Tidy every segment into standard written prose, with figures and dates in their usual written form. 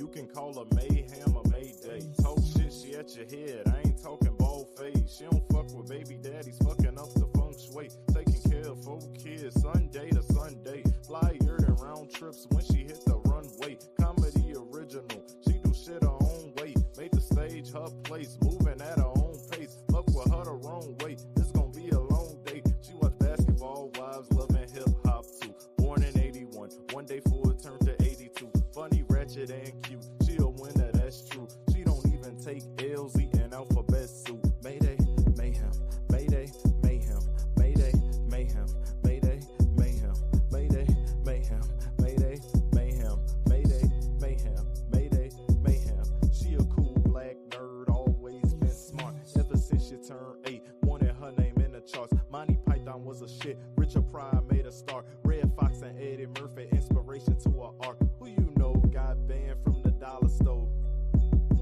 You can call her Mayhem or Mayday. Talk shit, she at your head. I ain't talking bald face. She don't fuck with baby daddies, fucking up the feng shui. Taking care of 4 kids, Sunday to Sunday. Flyer than round trips when she hit the runway. Comedy original, she do shit her own way. Made the stage her place, moving at her own pace. Fuck with her the wrong way, it's gonna be a long day. She watch Basketball Wives, loving hip hop too. Born in 81, one day forward turned to 82. Funny, ratchet, and cute. She a winner, that's true. She don't even take L's, eating alphabet soup. Mayday, mayhem, mayday, mayhem, mayday, mayhem, mayday, mayhem, mayday, mayhem, mayday, mayhem, mayday, mayhem, mayday, mayhem. She a cool black nerd, always been smart. Ever since she turned 8, wanted her name in the charts. Monty Python was a shit. Richard Pryor made a start. Red Fox and Eddie Murphy, inspiration to her art. Who you know got banned from the dollar store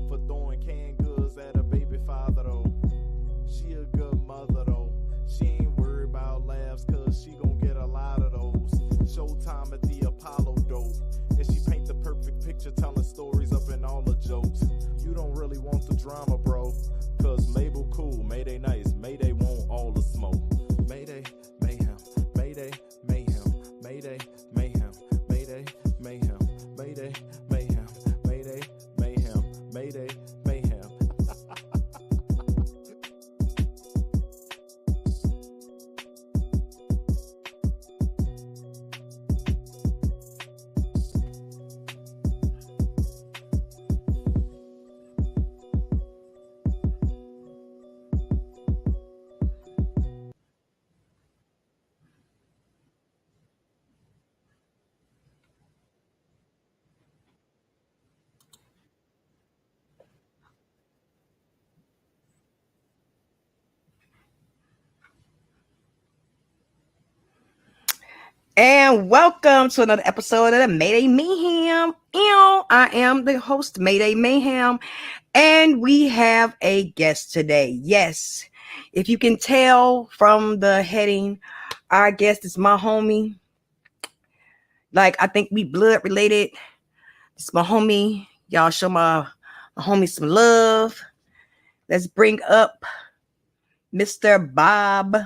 for throwing canned goods at a baby father though. She a good mother though. She ain't worried about laughs cause she gon' get a lot of those. Showtime at the Apollo dope. And she paint the perfect picture telling stories up in all the jokes. You don't really want the drama, bro. Cause Mabel cool, Mayday nice, Mayday want all the smoke. Mayday, mayhem, Mayday, mayhem, Mayday, mayhem, Mayday, mayhem, Mayday, mayhem, Mayday, mayhem, Mayday, mayhem. And welcome to another episode of the Mayday Mayhaim. I am the host, Mayday Mayhaim, and we have a guest today. Yes, if you can tell from the heading, our guest is my homie. Like, I think we blood related. It's my homie. Y'all show my homie some love. Let's bring up Mr. Bob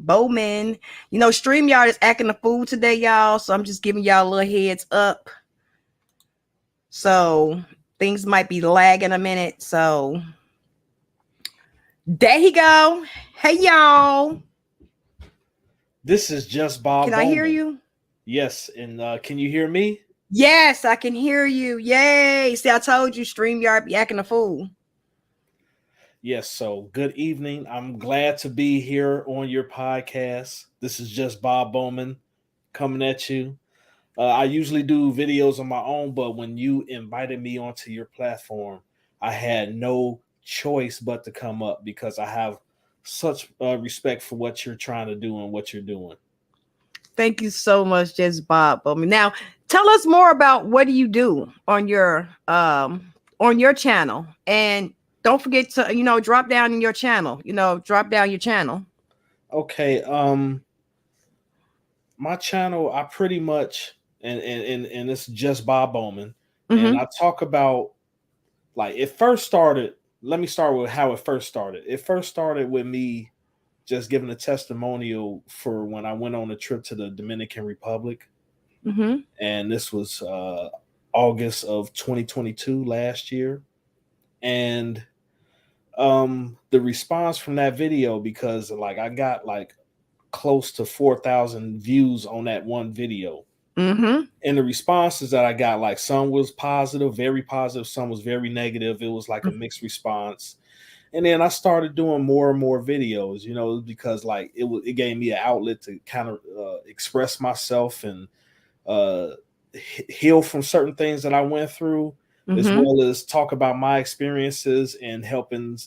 Bowman. You know, StreamYard is acting a fool today, y'all. So I'm just giving y'all a little heads up. So things might be lagging a minute. So there he go. Hey, y'all. This is just Bob Can Bowman. I hear you? Yes. And can you hear me? Yes, I can hear you. Yay. See, I told you StreamYard be acting a fool. Yes. So good evening. I'm glad to be here on your podcast. This is just Bob Bowman coming at you. I usually do videos on my own, but when you invited me onto your platform, I had no choice but to come up because I have such respect for what you're trying to do and what you're doing. Thank you so much, Just Bob Bowman. Now, tell us more about what do you do on your channel, and don't forget to drop down in your channel. Drop down your channel. Okay. My channel, I pretty much and it's just Bob Bowman, and I talk about like it first started. Let me start with how it first started. It first started with me just giving a testimonial for when I went on a trip to the Dominican Republic. And this was August of 2022 last year. And the response from that video, because like I got like close to 4,000 views on that one video. And the responses that I got, like some was positive, very positive, some was very negative. It was like a mixed response. And then I started doing more and more videos, because like it gave me an outlet to kind of express myself and heal from certain things that I went through, as well as talk about my experiences and helping,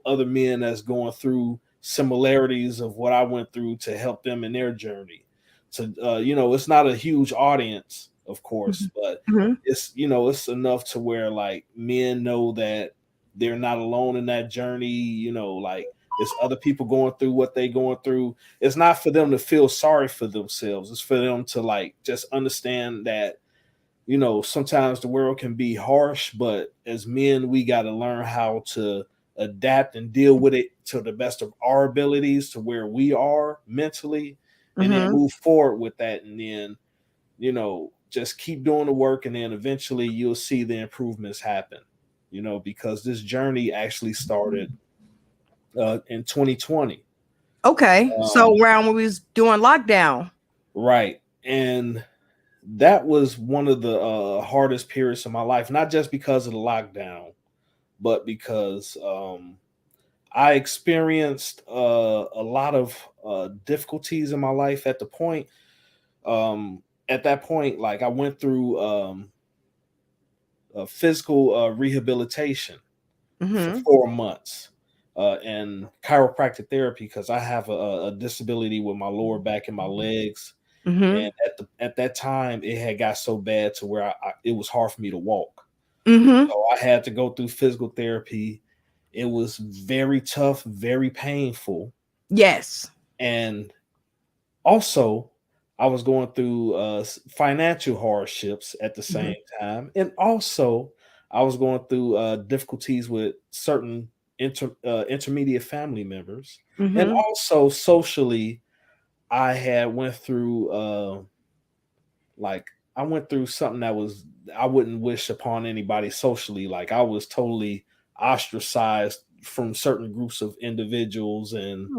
other men that's going through similarities of what I went through to help them in their journey. So, it's not a huge audience, of course, but it's, it's enough to where like men know that they're not alone in that journey, like it's other people going through what they going through. It's not for them to feel sorry for themselves. It's for them to like just understand that you know, sometimes the world can be harsh, but as men, we got to learn how to adapt and deal with it to the best of our abilities to where we are mentally, and then Mm-hmm. move forward with that. And then, you know, just keep doing the work, and then eventually you'll see the improvements happen, you know, because this journey actually started in 2020. Okay. So Um, around when we was doing lockdown. right. And that was one of the hardest periods of my life, not just because of the lockdown, but because I experienced a lot of difficulties in my life at the point. At that point, like I went through physical rehabilitation for Mm-hmm. 4 months and chiropractic therapy because I have a disability with my lower back and my legs. Mm-hmm. And at that time, it had got so bad to where it was hard for me to walk. Mm-hmm. So I had to go through physical therapy. It was very tough, very painful, Yes. and also I was going through financial hardships at the Mm-hmm. same time, and also I was going through difficulties with certain intermediate family members, and Mm-hmm. also socially, I had went through like I went through something that was I wouldn't wish upon anybody socially. Like I was totally ostracized from certain groups of individuals, and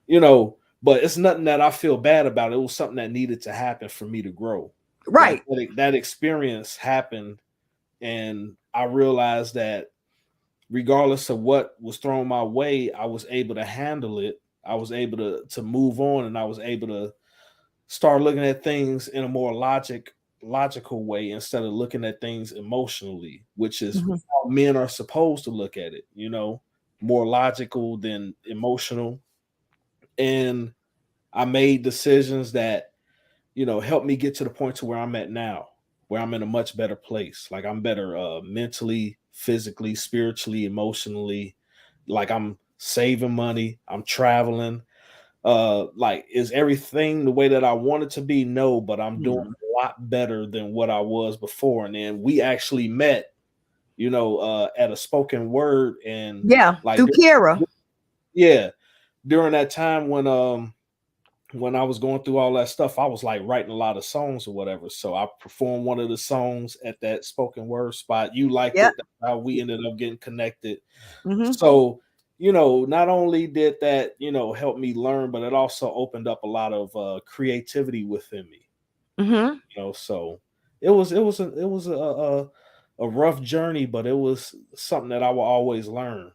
you know, but it's nothing that I feel bad about. It was something that needed to happen for me to grow. Like Right. that experience happened, and I realized that regardless of what was thrown my way, I was able to handle it. I was able to move on, and I was able to start looking at things in a more logical way instead of looking at things emotionally, which is Mm-hmm. how men are supposed to look at it, you know, more logical than emotional. And I made decisions that, you know, helped me get to the point to where I'm at now, where I'm in a much better place. Like I'm better mentally, physically, spiritually, emotionally. Like I'm saving money, I'm traveling, like is everything the way that I want it to be? No, but I'm doing Mm-hmm. a lot better than what I was before. And then we actually met, you know, at a spoken word, and Yeah. like Through Kira. yeah, during that time when I was going through all that stuff, I was like writing a lot of songs or whatever. So I performed one of the songs at that spoken word spot. You liked Yep. it. That's how we ended up getting connected. Mm-hmm. So, you know, not only did that, you know, help me learn, but it also opened up a lot of creativity within me. Mm-hmm. You know, so it was a rough journey, but it was something that I will always learn.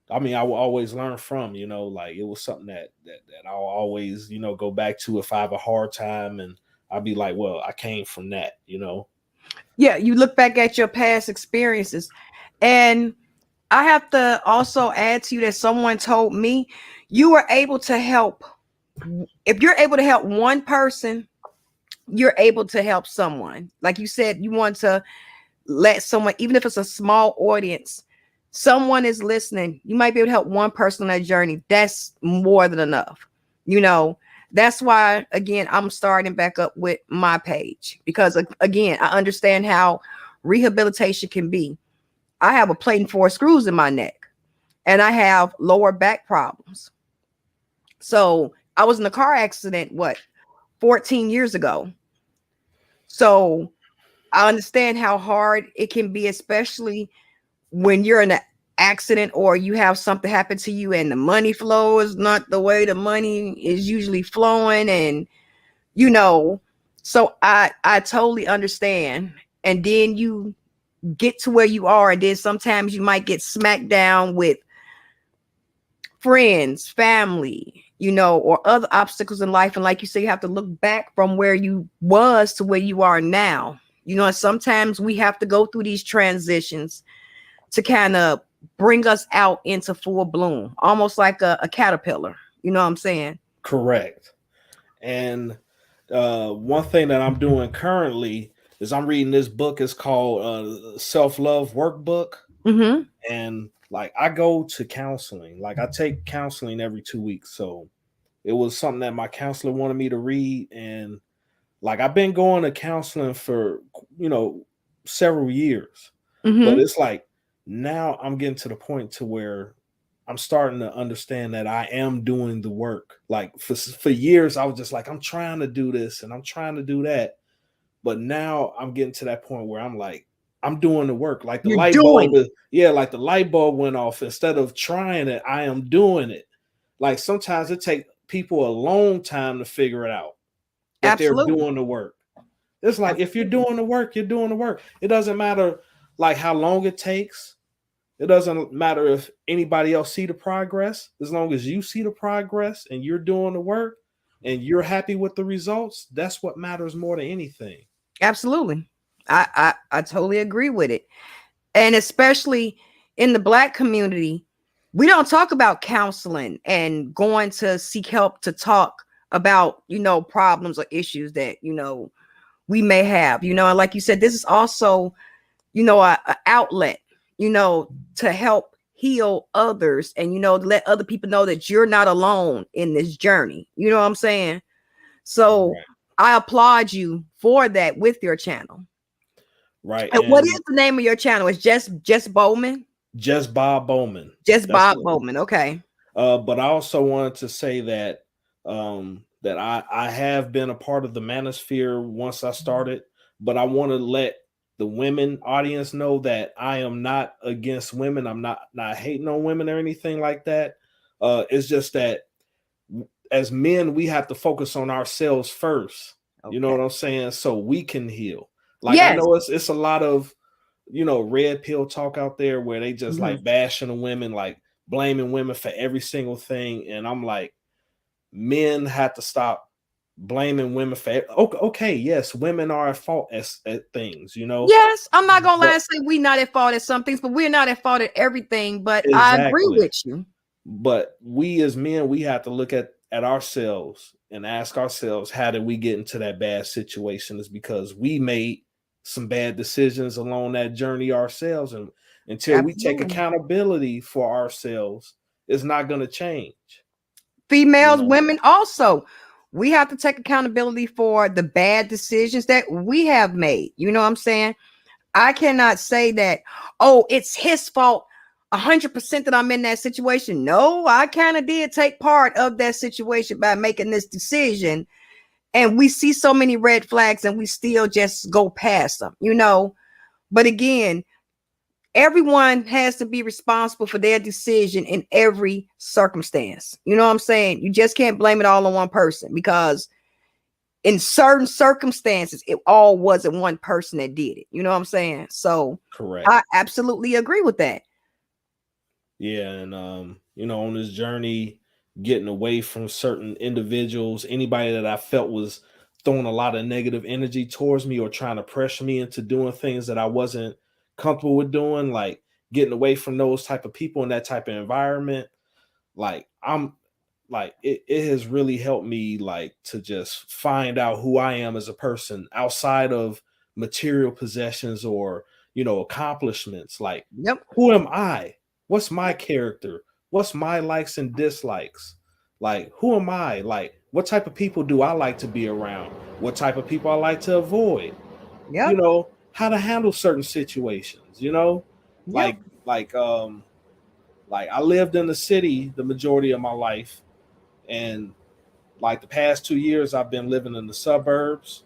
I mean, I will always learn from. You know, like it was something that I'll always, you know, go back to if I have a hard time, and I'll be like, well, I came from that. You know. Yeah. You look back at your past experiences, and I have to also add to you that someone told me you were able to help. If you're able to help one person, you're able to help someone. Like you said, you want to let someone, even if it's a small audience, someone is listening. You might be able to help one person on that journey. That's more than enough. You know, that's why, again, I'm starting back up with my page because, again, I understand how rehabilitation can be. I have a plate and four screws in my neck, and I have lower back problems. So I was in a car accident, 14 years ago. So I understand how hard it can be, especially when you're in an accident or you have something happen to you and the money flow is not the way the money is usually flowing. And, you know, so I totally understand. And then you get to where you are, and then sometimes you might get smacked down with friends, family, you know, or other obstacles in life. And like you say, you have to look back from where you was to where you are now. You know, sometimes we have to go through these transitions to kind of bring us out into full bloom, almost like a caterpillar. You know what I'm saying? Correct. And one thing that I'm doing currently is I'm reading this book. It's called Self Love Workbook, Mm-hmm. and like I go to counseling. Like I take counseling every 2 weeks. So it was something that my counselor wanted me to read, and like I've been going to counseling for, you know, several years, but Mm-hmm. it's like now I'm getting to the point to where I'm starting to understand that I am doing the work. Like for years, I was just like, I'm trying to do this and I'm trying to do that. But now I'm getting to that point where I'm like, I'm doing the work. Like the You're light bulb, doing it. yeah, like the light bulb went off. Instead of trying it, I am doing it. Like sometimes it takes people a long time to figure it out that they're Absolutely. doing the work. It's like if you're Absolutely. doing the work, you're doing the work. It doesn't matter like how long it takes. It doesn't matter if anybody else see the progress. As long as you see the progress and you're doing the work and you're happy with the results, that's what matters more than anything. Absolutely. I totally agree with it. And especially in the Black community, we don't talk about counseling and going to seek help to talk about, you know, problems or issues that, you know, we may have, you know, and like you said, this is also, you know, a outlet, you know, to help heal others and, you know, let other people know that you're not alone in this journey. You know what I'm saying? So Right. I applaud you for that with your channel. Right. And what And is the name of your channel? It's just Bowman? just Bob Bowman. Just That's Bob it. Bowman. Okay. But I also wanted to say that that I have been a part of the manosphere once I started, but I want to let the women audience know that I am not against women. I'm not hating on women or anything like that. It's just that as men, we have to focus on ourselves first. You know Okay. what I'm saying? So we can heal. Like I Yes. know it's a lot of, you know, red pill talk out there where they just Mhm. like bashing the women, like blaming women for every single thing. And I'm like, men have to stop blaming women for okay, yes, women are at fault at things, you know. Yes, I'm not gonna lie But and say we're not at fault at some things, but we're not at fault at everything. But I agree exactly. with you. But we as men, we have to look at ourselves and ask ourselves, how did we get into that bad situation? Is because we made some bad decisions along that journey ourselves, and until we take Absolutely. accountability for ourselves, it's not going to change. You Females, know, women also. We have to take accountability for the bad decisions that we have made. You know what I'm saying? I cannot say that, oh, it's his fault 100% that I'm in that situation. No, I kind of did take part of that situation by making this decision. And we see so many red flags and we still just go past them, you know. But again, everyone has to be responsible for their decision in every circumstance. You know what I'm saying? You just can't blame it all on one person, because in certain circumstances, it all wasn't one person that did it. You know what I'm saying? So correct. I absolutely agree with that. Yeah, and you know, on this journey, getting away from certain individuals, anybody that I felt was throwing a lot of negative energy towards me or trying to pressure me into doing things that I wasn't comfortable with doing, like getting away from those type of people in that type of environment, like I'm like it has really helped me like to just find out who I am as a person outside of material possessions or, you know, accomplishments. Like, Yep. who am I? What's my character? What's my likes and dislikes? Like, who am I? Like, what type of people do I like to be around? What type of people I like to avoid? You Yep. know, how to handle certain situations, you know? Yep. Like like I lived in the city the majority of my life, and like the past 2 years I've been living in the suburbs,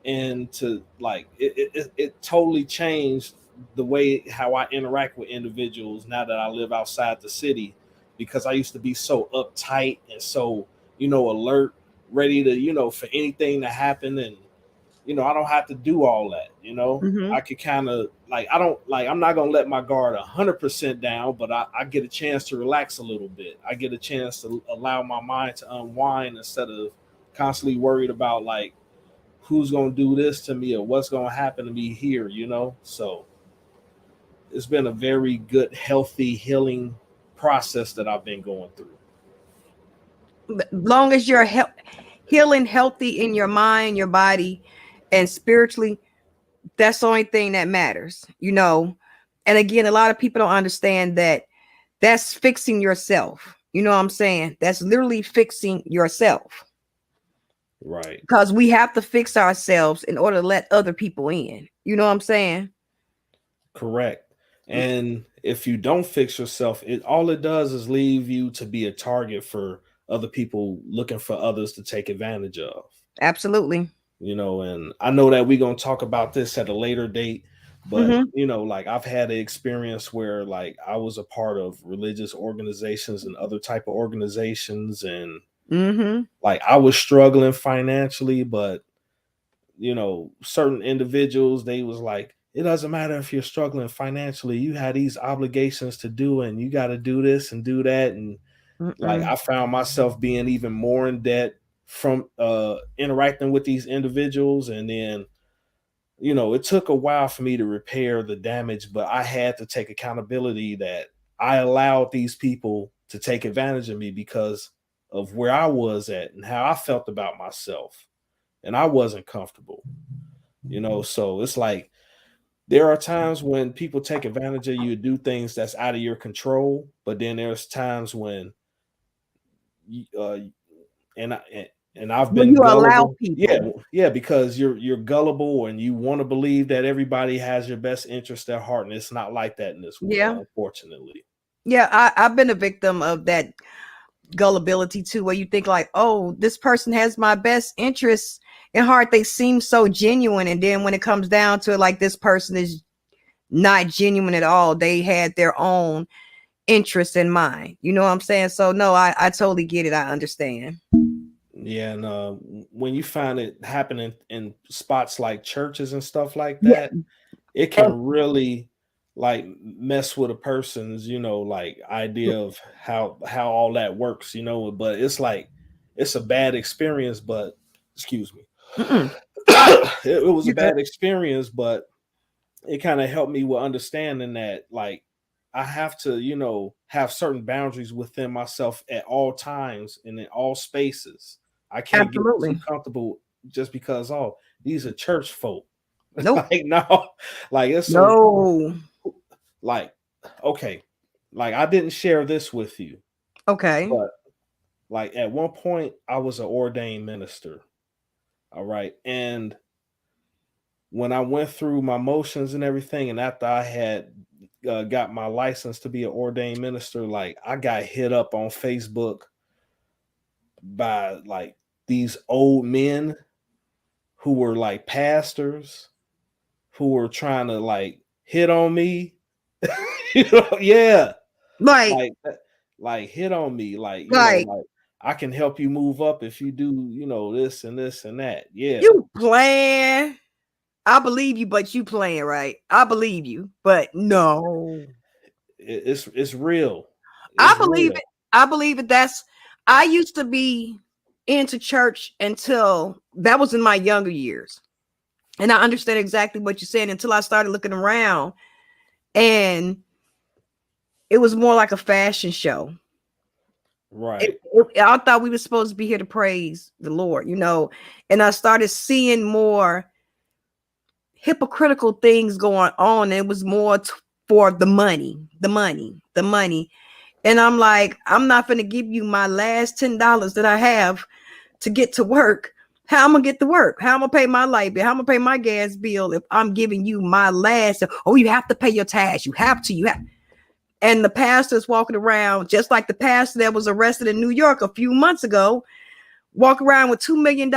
and to like it totally changed the way how I interact with individuals now that I live outside the city, because I used to be so uptight and so, you know, alert, ready to, you know, for anything to happen. And you know, I don't have to do all that. You know, Mm-hmm. I could kind of like, I don't like, I'm not gonna let my guard 100% down, but I get a chance to relax a little bit. I get a chance to allow my mind to unwind instead of constantly worried about like who's gonna do this to me or what's gonna happen to me here. You know, so it's been a very good, healthy healing process that I've been going through. Long as you're healing healthy in your mind, your body, and spiritually, that's the only thing that matters, you know. And again, a lot of people don't understand that that's fixing yourself. You know what I'm saying? That's literally fixing yourself. Right. Because we have to fix ourselves in order to let other people in. You know what I'm saying? Correct. And if you don't fix yourself, all it does is leave you to be a target for other people looking for others to take advantage of. Absolutely. And I know that we're going to talk about this at a later date, but Mm-hmm. like I've had an experience where like I was a part of religious organizations and other type of organizations, and Mm-hmm. like I was struggling financially, but certain individuals, they was like, it doesn't matter if you're struggling financially, you had these obligations to do and you got to do this and do that. And like Mm-mm. I found myself being even more in debt from interacting with these individuals. And then it took a while for me to repair the damage, but I had to take accountability that I allowed these people to take advantage of me because of where I was at and how I felt about myself, and I wasn't comfortable. So it's like there are times when people take advantage of you, do things that's out of your control, but then there's times when uh and I and I've When been you allow gullible. Yeah, people. yeah, because you're gullible and you want to believe that everybody has your best interest at heart, and it's not like that in this Yeah. world, unfortunately. Yeah, I've been a victim of that gullibility too, where you think like, oh, this person has my best interests in heart. They seem so genuine. And then when it comes down to it, like this person is not genuine at all. They had their own interest in mind. You know what I'm saying? So no, I totally get it. I understand. Yeah, and when you find it happening in spots like churches and stuff like Yeah. that, it And, can really like mess with a person's like idea of how all that works, but it's like it's a bad experience, but excuse me. mm-mm, It was a you're good. bad experience, but it kind of helped me with understanding that like I have to have certain boundaries within myself at all times and in all spaces. I can't get too Absolutely. comfortable just because these are church folk. Nope. Like no, like it's some No. like okay, like I didn't share this with you, Okay. but like at one point I was an ordained minister. All right. And when I went through my motions and everything, and after I had got my license to be an ordained minister, like I got hit up on Facebook by like these old men who were like pastors who were trying to like hit on me. Yeah, Like, like like hit on me, like like like I can help you move up if you do this and this and that. Yeah, you playing. I believe you, but you playing, right? I believe you, but no. it's real. I It's believe real. it. I believe it. I used to be into church until that was in my younger years. And I understand exactly what you're saying until I started looking around and it was more like a fashion show. Right. I thought we were supposed to be here to praise the Lord, and I started seeing more hypocritical things going on. It was more for the money, the money, the money. And I'm like, I'm not going to give you my last $10 that I have to get to work. How I'm gonna get to work? How I'm gonna pay my light bill? How I'm gonna pay my gas bill if I'm giving you my last? Oh, you have to pay your tax. You have. And the pastor's walking around just like the pastor that was arrested in New York a few months ago, walk around with $2 million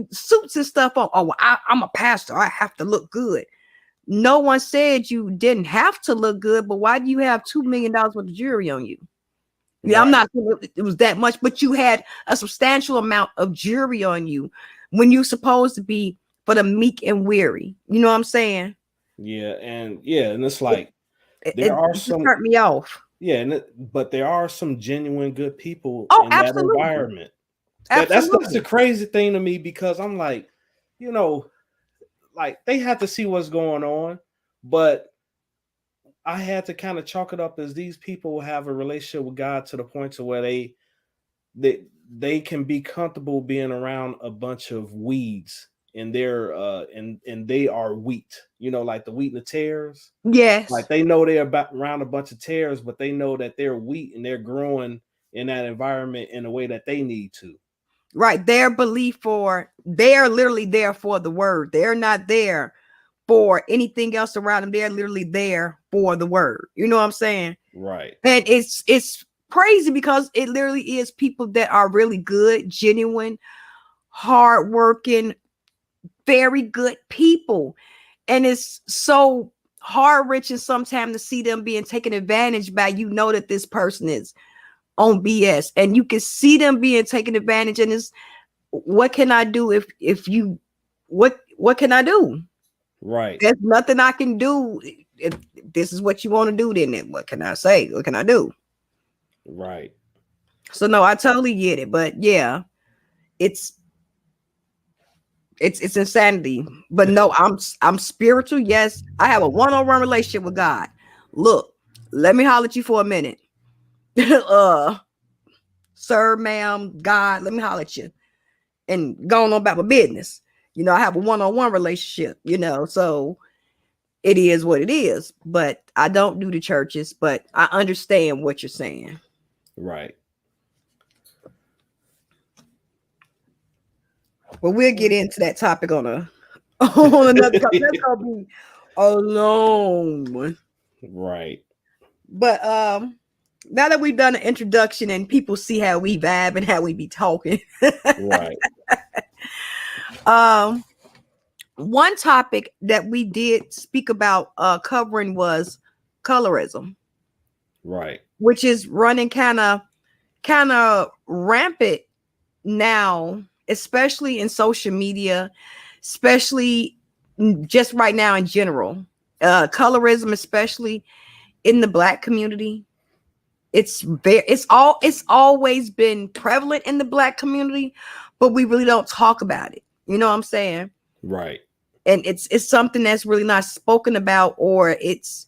suits and stuff on. Oh, well, I'm a pastor. I have to look good. No one said you didn't have to look good, but why do you have $2 million worth of jewelry on you? Yeah, I'm Right. not saying it was that much, but you had a substantial amount of jewelry on you when you're supposed to be for the meek and weary. You know what I'm saying? And it's like there It are just some hurt me off. but there are some genuine good people Oh, in that absolutely. environment. That's the Absolutely. crazy thing to me because I'm like, you know, like they have to see what's going on, but I had to kind of chalk it up as these people have a relationship with God to the point to where they they can be comfortable being around a bunch of weeds and they're and they are wheat, like the wheat and the tares. Like Yes. they know they're about around a bunch of tares, but they know that they're wheat and they're growing in that environment in a way that they need to. Right. Their belief for, they're literally there for the word. They're not there for anything else around them. They're literally there for the word. You know what I'm saying? Right. And it's crazy because it literally is people that are really good, genuine, hardworking, very good people. And it's so hard wrenching sometimes to see them being taken advantage by. You know that this person is on BS, and you can see them being taken advantage. And it's, what can I do if you, what can I do? Right. There's nothing I can do. If this is what you want to do, then what can I say? What can I do? Right. So no, I totally get it. But yeah, it's insanity. But no, I'm spiritual. Yes, I have a one-on-one relationship with God. Look, let me holler at you for a minute. Sir, ma'am, God, let me holler at you and go on about my business. You know, I have a one-on-one relationship, you know, so it is what it is. But I don't do the churches, but I understand what you're saying. Right. But we'll get into that topic on another topic. That's gonna be a long one. Right. But now that we've done an introduction and people see how we vibe and how we be talking. Right. One topic that we did speak about covering was colorism. Right. Which is running kind of rampant now, especially in social media, especially just right now in general. Colorism, especially in the Black community. It's always been prevalent in the Black community, but we really don't talk about it. You know what I'm saying? Right. And it's something that's really not spoken about, or it's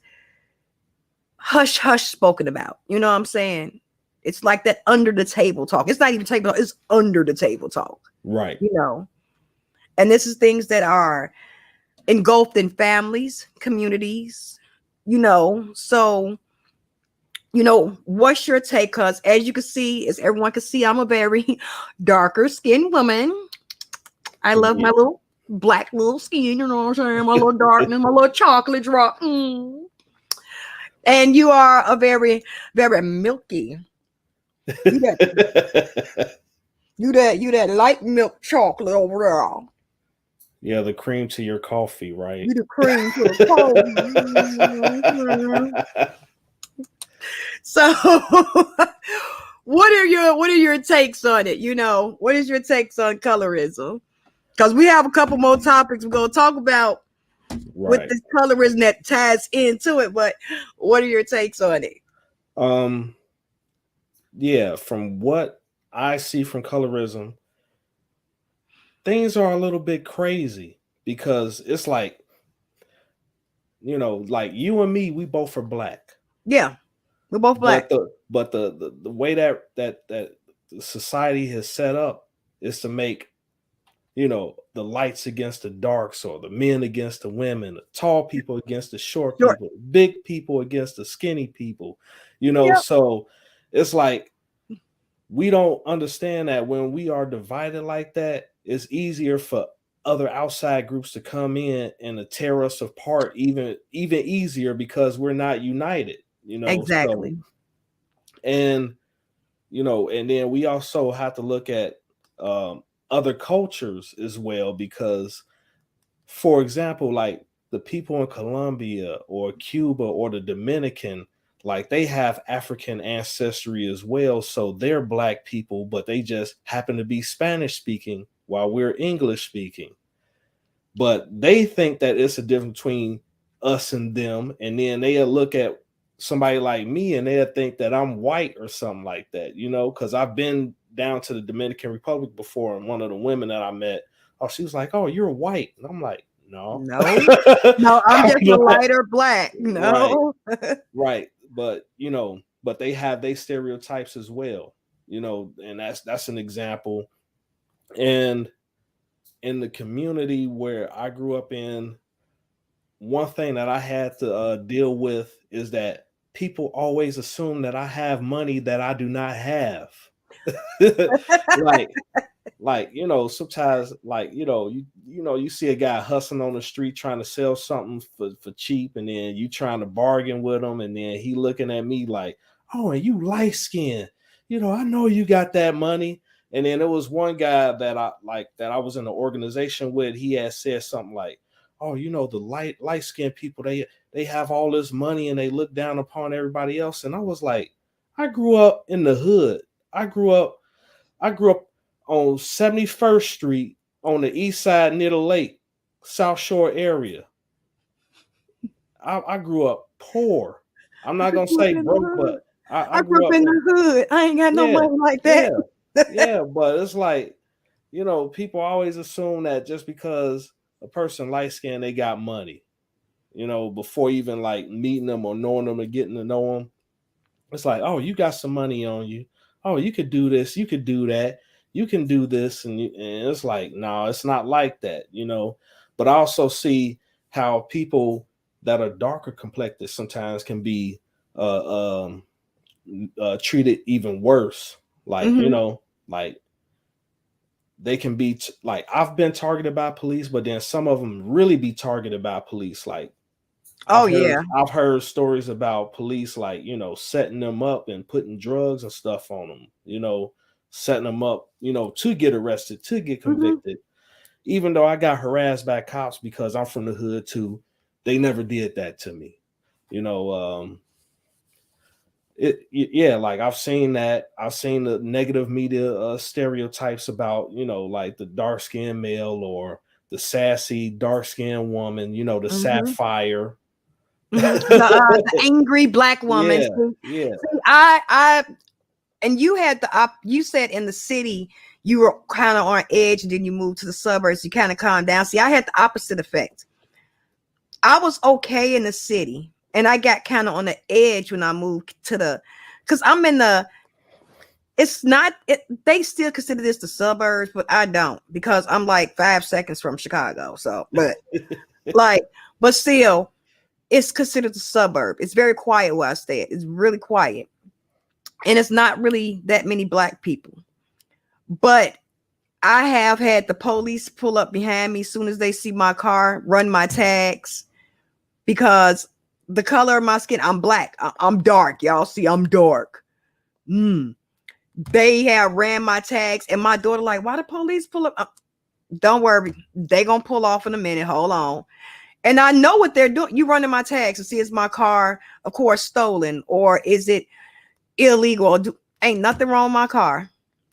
hush spoken about. You know what I'm saying? It's like that under the table talk. It's not even table talk, it's under the table talk. Right. You know, and this is things that are engulfed in families, communities, you know. So, you know, what's your take? Because as you can see, as everyone can see, I'm a very darker skinned woman. I love my little black little skin, you know what I'm saying? My little darkness, my little chocolate drop. And you are a very, very milky. You that light milk chocolate over there. Yeah, the cream to your coffee, right? You the cream to the coffee. So what are your takes on it? You know, what is your takes on colorism? Because we have a couple more topics we're gonna talk about with this colorism that ties into it, but what are your takes on it? Yeah, from what I see from colorism, things are a little bit crazy because it's like, you know, like you and me, we both are Black. Yeah, we're both Black. But the way that society has set up is to make, you know, the lights against the darks, or the men against the women, the tall people against the short people, big people against the skinny people, you know. So it's like, we don't understand that when we are divided like that, it's easier for other outside groups to come in and to tear us apart even easier, because we're not united, you know. Exactly. So, and you know, and then we also have to look at other cultures as well, because, for example, like the people in Colombia or Cuba or the Dominican, like they have African ancestry as well. So they're Black people, but they just happen to be Spanish speaking while we're English speaking. But they think that it's a difference between us and them. And then they'll look at somebody like me and they'll think that I'm white or something like that, you know, because I've been down to the Dominican Republic before, and one of the women that I met, she was like, "Oh, you're white." And I'm like, no, I'm just a lighter Black. No, right. But you know, but they have their stereotypes as well, you know, and that's an example. And in the community where I grew up in, one thing that I had to deal with is that people always assume that I have money that I do not have. like like, sometimes, like, you see a guy hustling on the street trying to sell something for cheap, and then you trying to bargain with him, and then he looking at me like, oh, and you light skinned, I know you got that money. And then there was one guy that I was in the organization with. He had said something like, oh, the light skinned people, they have all this money and they look down upon everybody else. And I was like, I grew up in the hood. I grew up on 71st Street on the east side near the lake, South Shore area. I grew up poor. I'm not gonna say broke, but I grew grew up up in the hood. I ain't got no yeah, money like yeah, that. yeah. But it's like, people always assume that just because a person light skinned, they got money, before even like meeting them or knowing them or getting to know them. It's like, oh, you got some money on you. Oh, you could do this. You could do that. You can do this. And it's like, no, it's not like that, But I also see how people that are darker complected sometimes can be treated even worse. Like, like they can be like, I've been targeted by police, but then some of them really be targeted by police. Like, I've heard stories about police, like, setting them up and putting drugs and stuff on them, setting them up, to get arrested, to get convicted. Even though I got harassed by cops because I'm from the hood too, they never did that to me. Like I've seen that. I've seen the negative media stereotypes about, like the dark skinned male or the sassy dark skinned woman, the sapphire. The angry black woman. Yeah. I and you had you said in the city you were kind of on edge, and then you moved to the suburbs, you kind of calmed down. See, I had the opposite effect. I was okay in the city, and I got kind of on the edge when I moved because I'm in they still consider this the suburbs, but I don't, because I'm like 5 seconds from Chicago. So, but still, it's considered the suburb. It's very quiet where I stay. It's really quiet. And it's not really that many black people. But I have had the police pull up behind me as soon as they see my car, run my tags, because the color of my skin, I'm black. I'm dark. Y'all see, I'm dark. They have ran my tags, and my daughter like, why the police pull up? Don't worry. They gonna pull off in a minute. Hold on. And I know what they're doing. You running my tags to see, is my car, of course, stolen, or is it illegal? Ain't nothing wrong with my car.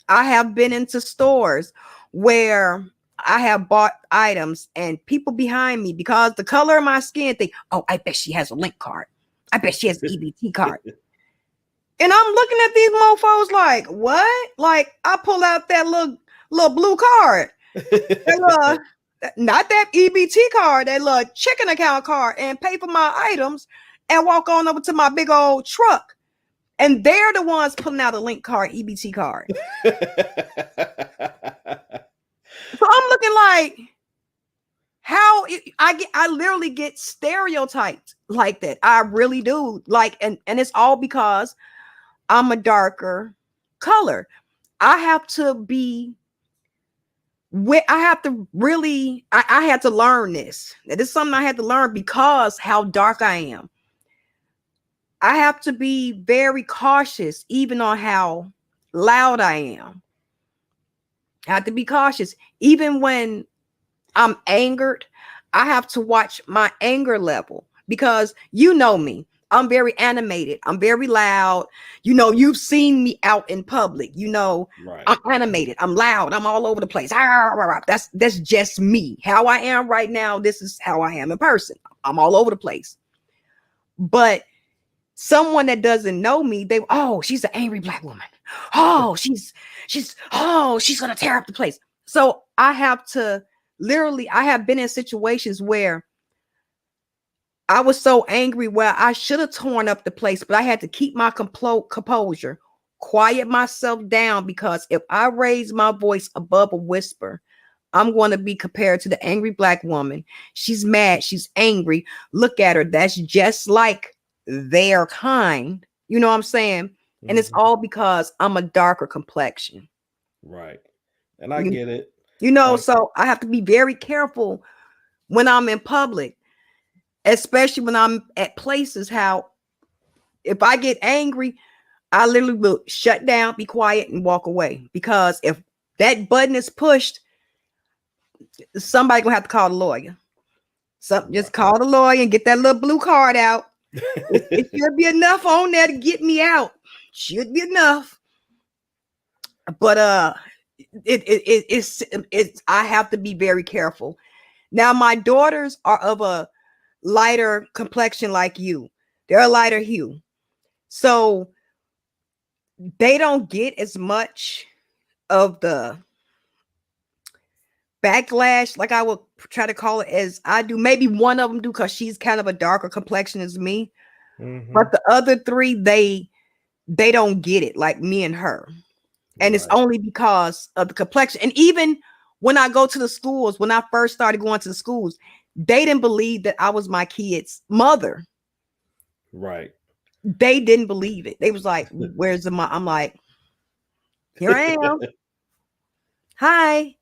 I have been into stores where I have bought items, and people behind me, because the color of my skin, think, oh, I bet she has a link card. I bet she has an EBT card. And I'm looking at these mofos like, what? Like, I pull out that little blue card. Not that EBT card, that little checking account card, and pay for my items and walk on over to my big old truck. And they're the ones pulling out a link card, EBT card. So I'm looking like, I literally get stereotyped like that. I really do. Like, and it's all because I'm a darker color. I have to learn this. This is something I had to learn, because how dark I am. I have to be very cautious, even on how loud I am. I have to be cautious. Even when I'm angered, I have to watch my anger level, because you know me. I'm very animated. I'm very loud. You've seen me out in public. Right. I'm animated. I'm loud. I'm all over the place. That's just me. How I am right now. This is how I am in person. I'm all over the place. But someone that doesn't know me, she's an angry black woman. Oh, she's gonna tear up the place. So I have to I have been in situations where I was so angry where I should have torn up the place, but I had to keep my composure, quiet myself down, because if I raise my voice above a whisper, I'm going to be compared to the angry black woman. She's mad. She's angry. Look at her. That's just like their kind. You know what I'm saying? And it's all because I'm a darker complexion. Right. And I You, get it. you know, Like, so I have to be very careful when I'm in public, especially when I'm at places. How if I get angry, I literally will shut down, be quiet, and walk away. Because if that button is pushed, somebody gonna have to call the lawyer. Just call the lawyer and get that little blue card out. It should be enough on there to get me out. Should be enough. But it's I have to be very careful. Now my daughters are of a lighter complexion like you. They're a lighter hue. So they don't get as much of the backlash, like I would try to call it, as I do. Maybe one of them do because she's kind of a darker complexion as me. But the other three, they don't get it like me and her. And it's only because of the complexion. And even when I go to the schools, when I first started going to the schools, they didn't believe that I was my kid's mother. Right. They didn't believe it. They was like, where's the mom? I'm like, here I am. Hi.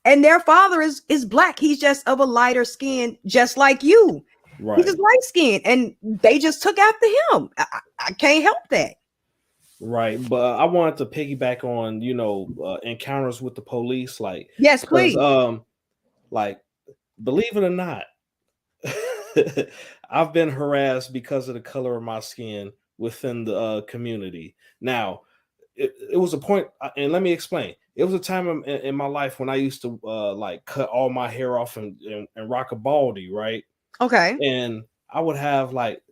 And their father is black. He's just of a lighter skin, just like you. Right. He's just light skinned. And they just took after him. I can't help that. Right. But I wanted to piggyback on, encounters with the police. Like, yes, please. Like, believe it or not, I've been harassed because of the color of my skin within the community. Now, it was a point, and let me explain. It was a time in my life when I used to like cut all my hair off and rock a baldy, right? Okay. And I would have like,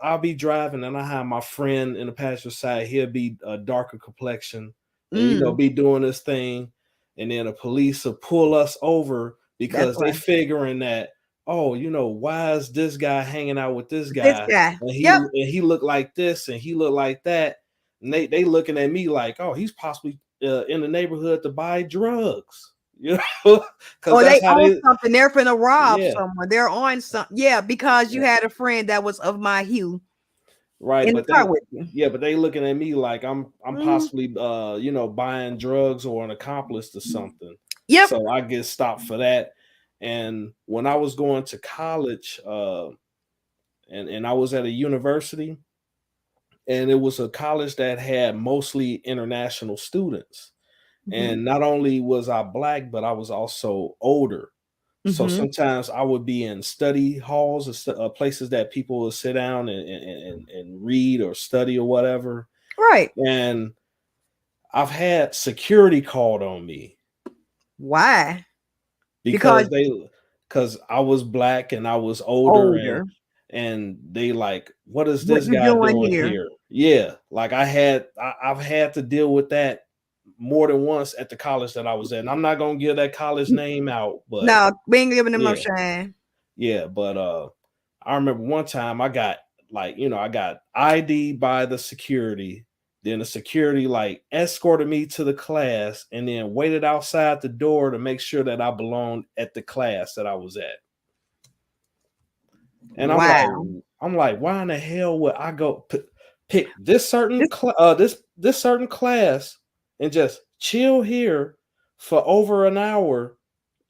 I'll be driving and I have my friend in the passenger side. He'll be a darker complexion and, be doing this thing. And then the police will pull us over because they figuring that, oh, why is this guy hanging out with this guy? And he looked like this and he looked like that. And they looking at me like, oh, he's possibly in the neighborhood to buy drugs. Because they own something. They're finna rob someone. They're on something. Yeah, because you had a friend that was of my hue. Right, but but they looking at me like I'm possibly buying drugs or an accomplice to something. Yep. So I get stopped for that. And when I was going to college, and I was at a university, and it was a college that had mostly international students. And not only was I black, but I was also older. So sometimes I would be in study halls or places that people would sit down and read or study or whatever. Right. And I've had security called on me. Why? Because I was black and I was older. And they like, what is this guy doing here? Yeah. Like I've had to deal with that more than once at the college that I was at. And I'm not gonna give that college name out, but no, we ain't giving them no shine. Yeah, but I remember one time I got I got ID by the security. Then the security like escorted me to the class and then waited outside the door to make sure that I belonged at the class that I was at. And I'm like, why in the hell would I go pick this certain this certain class and just chill here for over an hour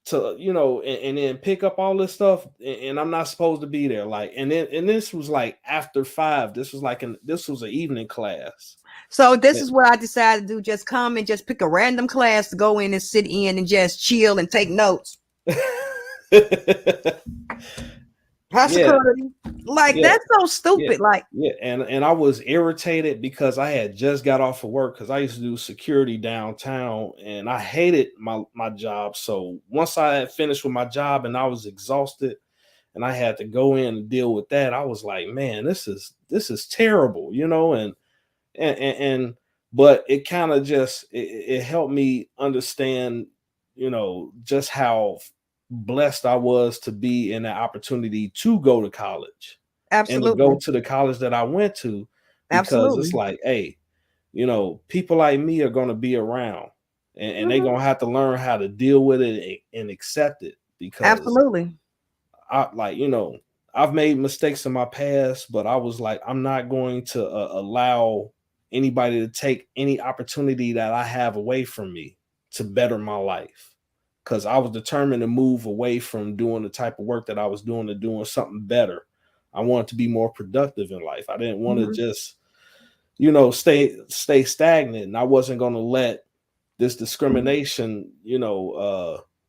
to and then pick up all this stuff and I'm not supposed to be there, like, and this was like after 5. This was an evening class. So this is what I decided to do: just come and just pick a random class to go in and sit in and just chill and take notes. That's so stupid. And I was irritated because I had just got off of work because I used to do security downtown and I hated my job. So once I had finished with my job and I was exhausted and I had to go in and deal with that, I was like, man, this is terrible, and but it kind of just it helped me understand, just how blessed I was to be in the opportunity to go to college. Absolutely. And to go to the college that I went to, because it's like, hey, people like me are going to be around and they're going to have to learn how to deal with it and accept it, because absolutely, I've made mistakes in my past, but I was like, I'm not going to allow anybody to take any opportunity that I have away from me to better my life, because I was determined to move away from doing the type of work that I was doing to doing something better. I wanted to be more productive in life. I didn't want to just, stay stagnant. And I wasn't going to let this discrimination,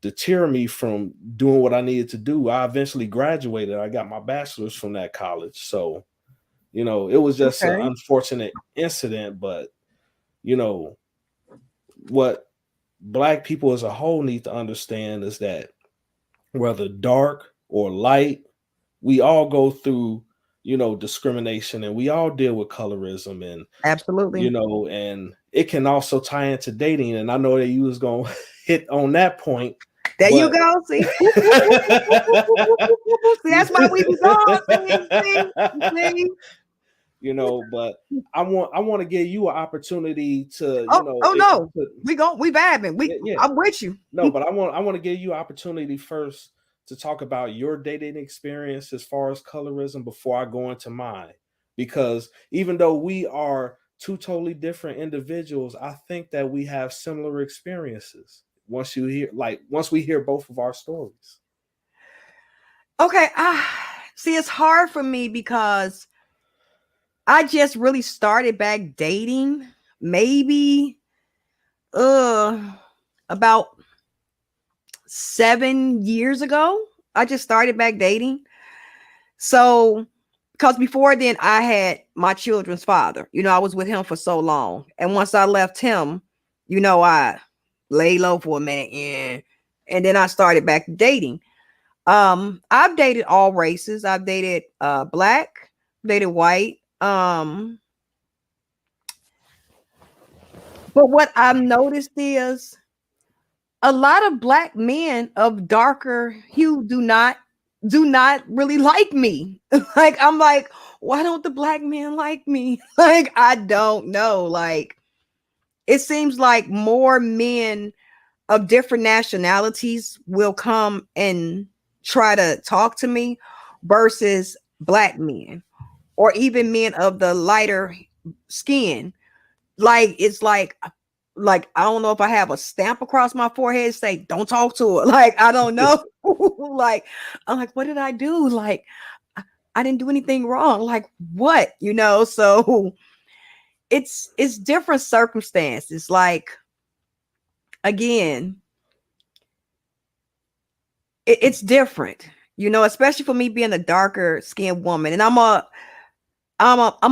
deter me from doing what I needed to do. I eventually graduated. I got my bachelor's from that college. So, it was just an unfortunate incident, but, what Black people as a whole need to understand is that whether dark or light, we all go through, discrimination, and we all deal with colorism, and absolutely, and it can also tie into dating. And I know that you was gonna hit on that point. There you go. See, see, that's why we be going. See? But I want to give you an opportunity to, we vibing. I'm with you. No, but I want to give you an opportunity first to talk about your dating experience as far as colorism before I go into mine, because even though we are two totally different individuals, I think that we have similar experiences once we hear both of our stories. Okay, see, it's hard for me because I just really started back dating maybe about 7 years ago. I just started back dating. So, because before then I had my children's father. I was with him for so long. And once I left him, I lay low for a minute and then I started back dating. I've dated all races. I've dated Black, dated white. But what I've noticed is a lot of Black men of darker hue do not really like me. Like, I'm like, why don't the Black men like me? Like, I don't know. Like, it seems like more men of different nationalities will come and try to talk to me versus Black men, or even men of the lighter skin. Like, it's like I don't know if I have a stamp across my forehead say don't talk to her. Like, I don't know. Like, I'm like, what did I do? Like, I didn't do anything wrong. Like, what? So it's different circumstances. Like, again, it's different, especially for me being a darker skinned woman, and I'm a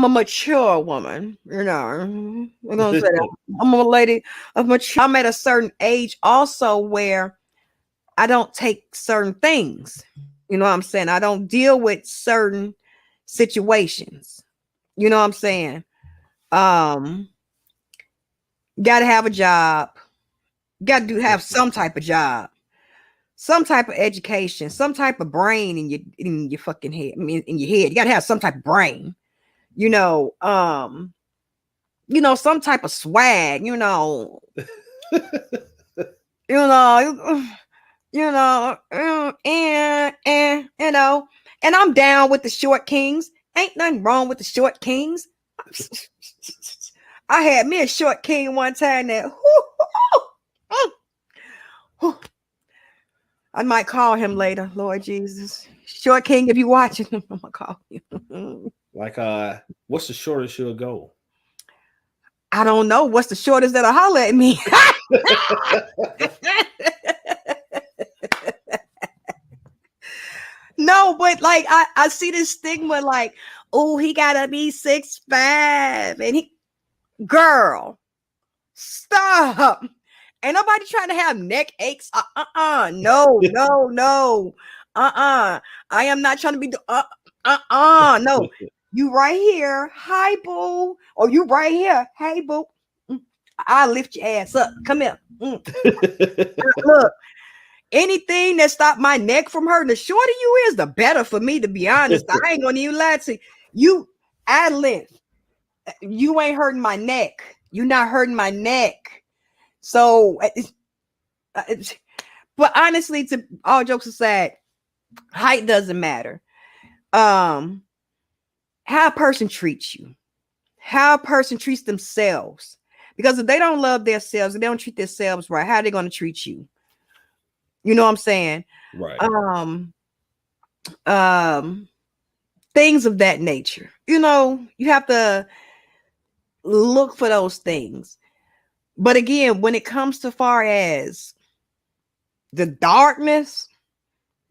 mature woman, we're gonna say that. I'm a lady of mature. I'm at a certain age also where I don't take certain things. You know what I'm saying? I don't deal with certain situations. You know what I'm saying? Gotta have a job, have some type of job, some type of education, some type of brain in your fucking head. I mean, in your head. You gotta have some type of brain. Some type of swag, and I'm down with the short kings. Ain't nothing wrong with the short kings. I had me a short king one time that I might call him later, Lord Jesus. Short king, if you watching, I'm gonna call you. Like, what's the shortest you'll go? I don't know. What's the shortest that'll holler at me? No, but like I see this stigma, like, oh, he gotta be 6'5", and girl, stop. Ain't nobody trying to have neck aches. No. I am not trying to be no. You right here, hi boo, or you right here, hey boo. I'll lift your ass up. Come here. Look, anything that stopped my neck from hurting, the shorter you is, the better for me, to be honest. I ain't gonna even lie to you. I live. You ain't hurting my neck. You not hurting my neck. So, but honestly, to all jokes aside, height doesn't matter. How a person treats you, how a person treats themselves Because if they don't love themselves, if they don't treat themselves right, how are they going to treat you? You know what I'm saying? Right. Things of that nature. You know, you have to look for those things. But again, when it comes to far as the darkness,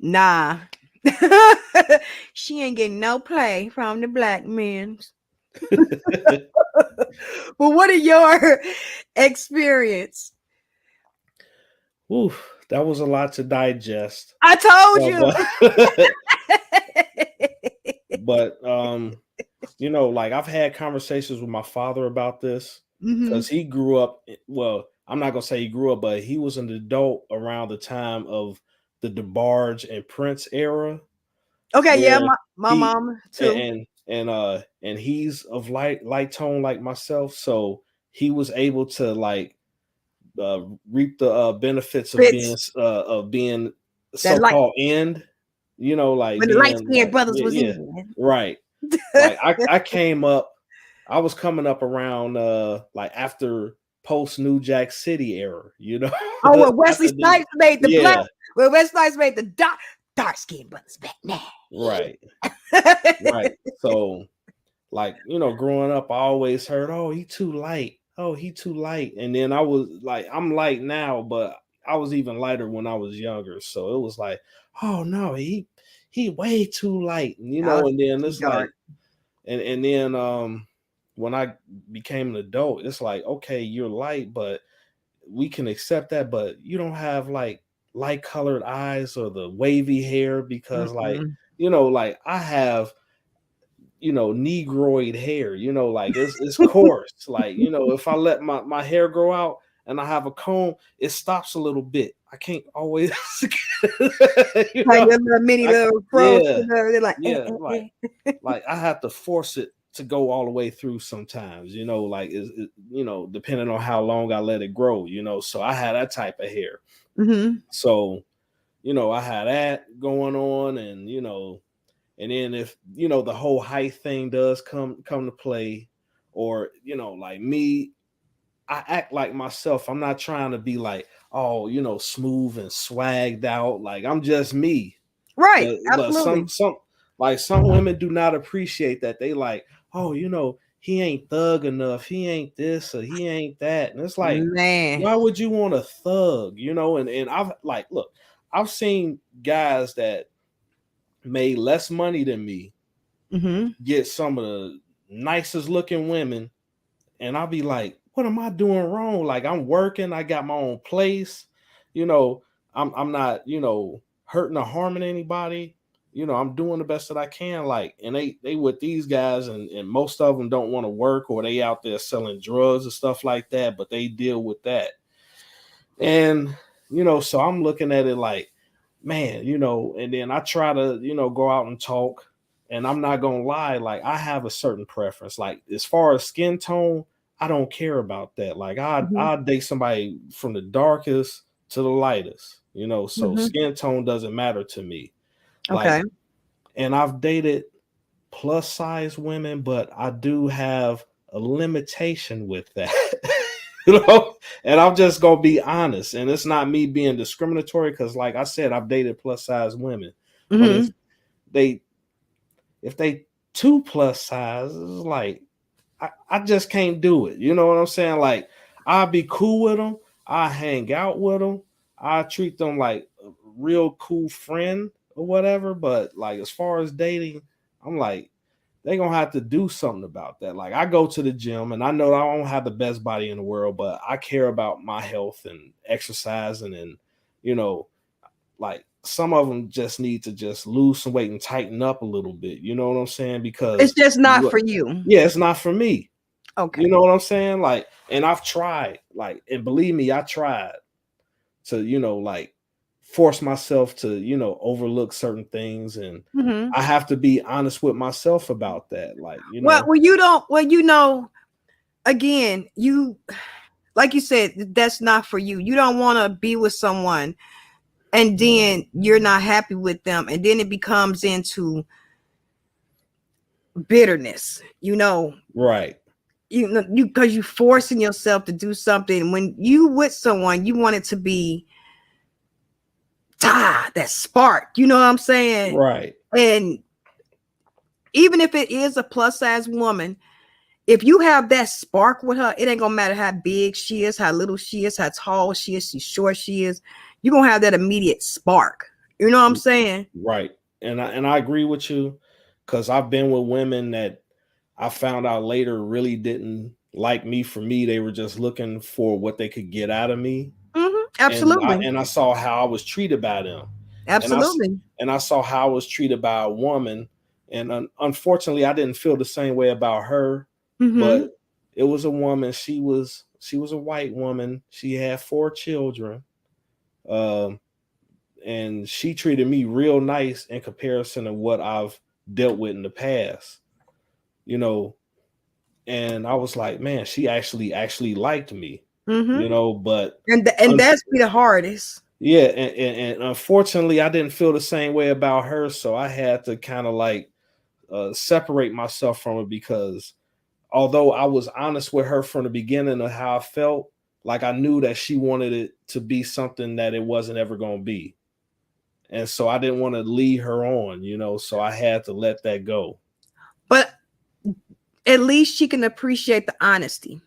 nah. She ain't getting no play from the black men. But what are your experience? Oof, that was a lot to digest. I told you. But you know, like I've had conversations with my father about this because he grew up. Well, I'm not gonna say he grew up, but he was an adult around the time of the DeBarge and Prince era. Okay, yeah, my mom too. And he's of light tone like myself, so he was able to like reap the benefits of being so-called end, you know, like when the being light-skinned brothers was yeah, in. right. Like I came up, I was coming up around like after post New Jack City era, you know. Oh, well, Wesley Snipes made the black. Yeah. Well, Wesley Snipes made the dark-skinned brothers back now. Right. Right. So, like, you know, growing up, I always heard, "Oh, he too light. Oh, he too light." And then I was like, I'm light now, but I was even lighter when I was younger. So it was like, "Oh no, he way too light." And, you know, and then it's like, and then when I became an adult, it's like, okay, you're light, but we can accept that, but you don't have like light colored eyes or the wavy hair because like, you know, like I have, you know, negroid hair, you know, like it's coarse. Like, you know, if I let my hair grow out and I have a comb, it stops a little bit. I can't always you know, like your mini little fro. They're like, like I have to force it to go all the way through sometimes, you know, like you know, depending on how long I let it grow, you know. So I had that type of hair. So, you know, I had that going on, and you know, and then if you know the whole height thing does come to play, or you know, like me, I act like myself. I'm not trying to be like, oh, you know, smooth and swagged out. Like I'm just me. Right. But some women do not appreciate that. They like, oh, you know, he ain't thug enough. He ain't this or he ain't that. And it's like, man, why would you want a thug? You know, and I've like, look, I've seen guys that made less money than me get some of the nicest looking women, and I'll be like, what am I doing wrong? Like I'm working, I got my own place, you know, I'm not, you know, hurting or harming anybody, you know, I'm doing the best that I can. Like, and they with these guys, and most of them don't want to work, or they out there selling drugs and stuff like that, but they deal with that. And you know, so I'm looking at it like, man, you know, and then I try to, you know, go out and talk, and I'm not gonna lie, like I have a certain preference. Like as far as skin tone, I don't care about that. Like I'd date somebody from the darkest to the lightest, you know, so skin tone doesn't matter to me. Like, and I've dated plus size women, but I do have a limitation with that. You know, and I'm just gonna be honest, and it's not me being discriminatory, because like I said, I've dated plus size women, but if they too plus size, it's like I just can't do it. You know what I'm saying? Like I'll be cool with them, I hang out with them, I treat them like a real cool friend or whatever, but like as far as dating, I'm like, they're gonna have to do something about that. Like I go to the gym, and I know I don't have the best body in the world, but I care about my health and exercising, and you know, like some of them just need to just lose some weight and tighten up a little bit. You know what I'm saying? Because it's just not for you. Yeah, it's not for me. Okay. You know what I'm saying? Like, and I've tried, like, and believe me, I tried to, you know, like force myself to, you know, overlook certain things, and I have to be honest with myself about that. Like, you know, you know, again, you, like you said, that's not for you. You don't want to be with someone and then you're not happy with them, and then it becomes into bitterness, you know. Right. you know, you because you forcing yourself to do something. When you with someone, you want it to be that spark. You know what I'm saying? Right. And even if it is a plus size woman, if you have that spark with her, it ain't gonna matter how big she is, how little she is, how tall she is, how short she is. You're gonna have that immediate spark. You know what I'm saying? Right. And I agree with you, because I've been with women that I found out later really didn't like me for me. They were just looking for what they could get out of me. Absolutely. And I saw how I was treated by them. And Absolutely. I saw how I was treated by a woman. And unfortunately, I didn't feel the same way about her. Mm-hmm. But it was a woman. She was a white woman. She had 4 children. Um, and she treated me real nice in comparison to what I've dealt with in the past. You know, and I was like, man, she actually liked me. Mm-hmm. But And that's be the hardest. yeah, and unfortunately, I didn't feel the same way about her, so I had to kind of like separate myself from it, because although I was honest with her from the beginning of how I felt, like I knew that she wanted it to be something that it wasn't ever going to be, and so I didn't want to lead her on, so I had to let that go. But at least she can appreciate the honesty.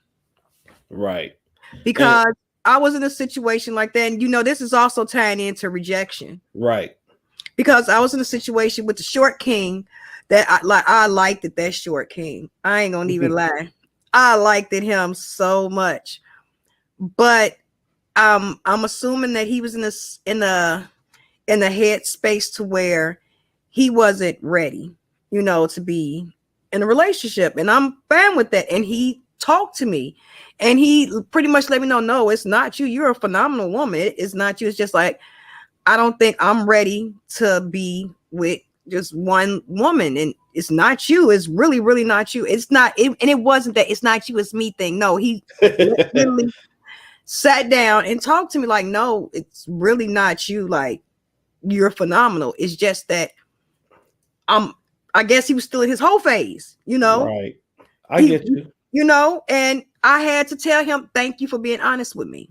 Right. Because I was in a situation like that, and this is also tying into rejection. Right. Because I was in a situation with the short king that I liked it, that short king. I ain't gonna even lie. I liked it him so much. But I'm assuming that he was in the headspace to where he wasn't ready, to be in a relationship. And I'm fine with that. And he talked to me and he pretty much let me know, no, it's not you. You're a phenomenal woman. It's not you. It's just like, I don't think I'm ready to be with just one woman, and it's not you. It's really, really not you. It's not, and it wasn't that it's not you, it's me thing. No, he literally sat down and talked to me like, no, it's really not you. Like, you're phenomenal. It's just that I guess he was still in his whole phase, Right. I get you. And I had to tell him, thank you for being honest with me.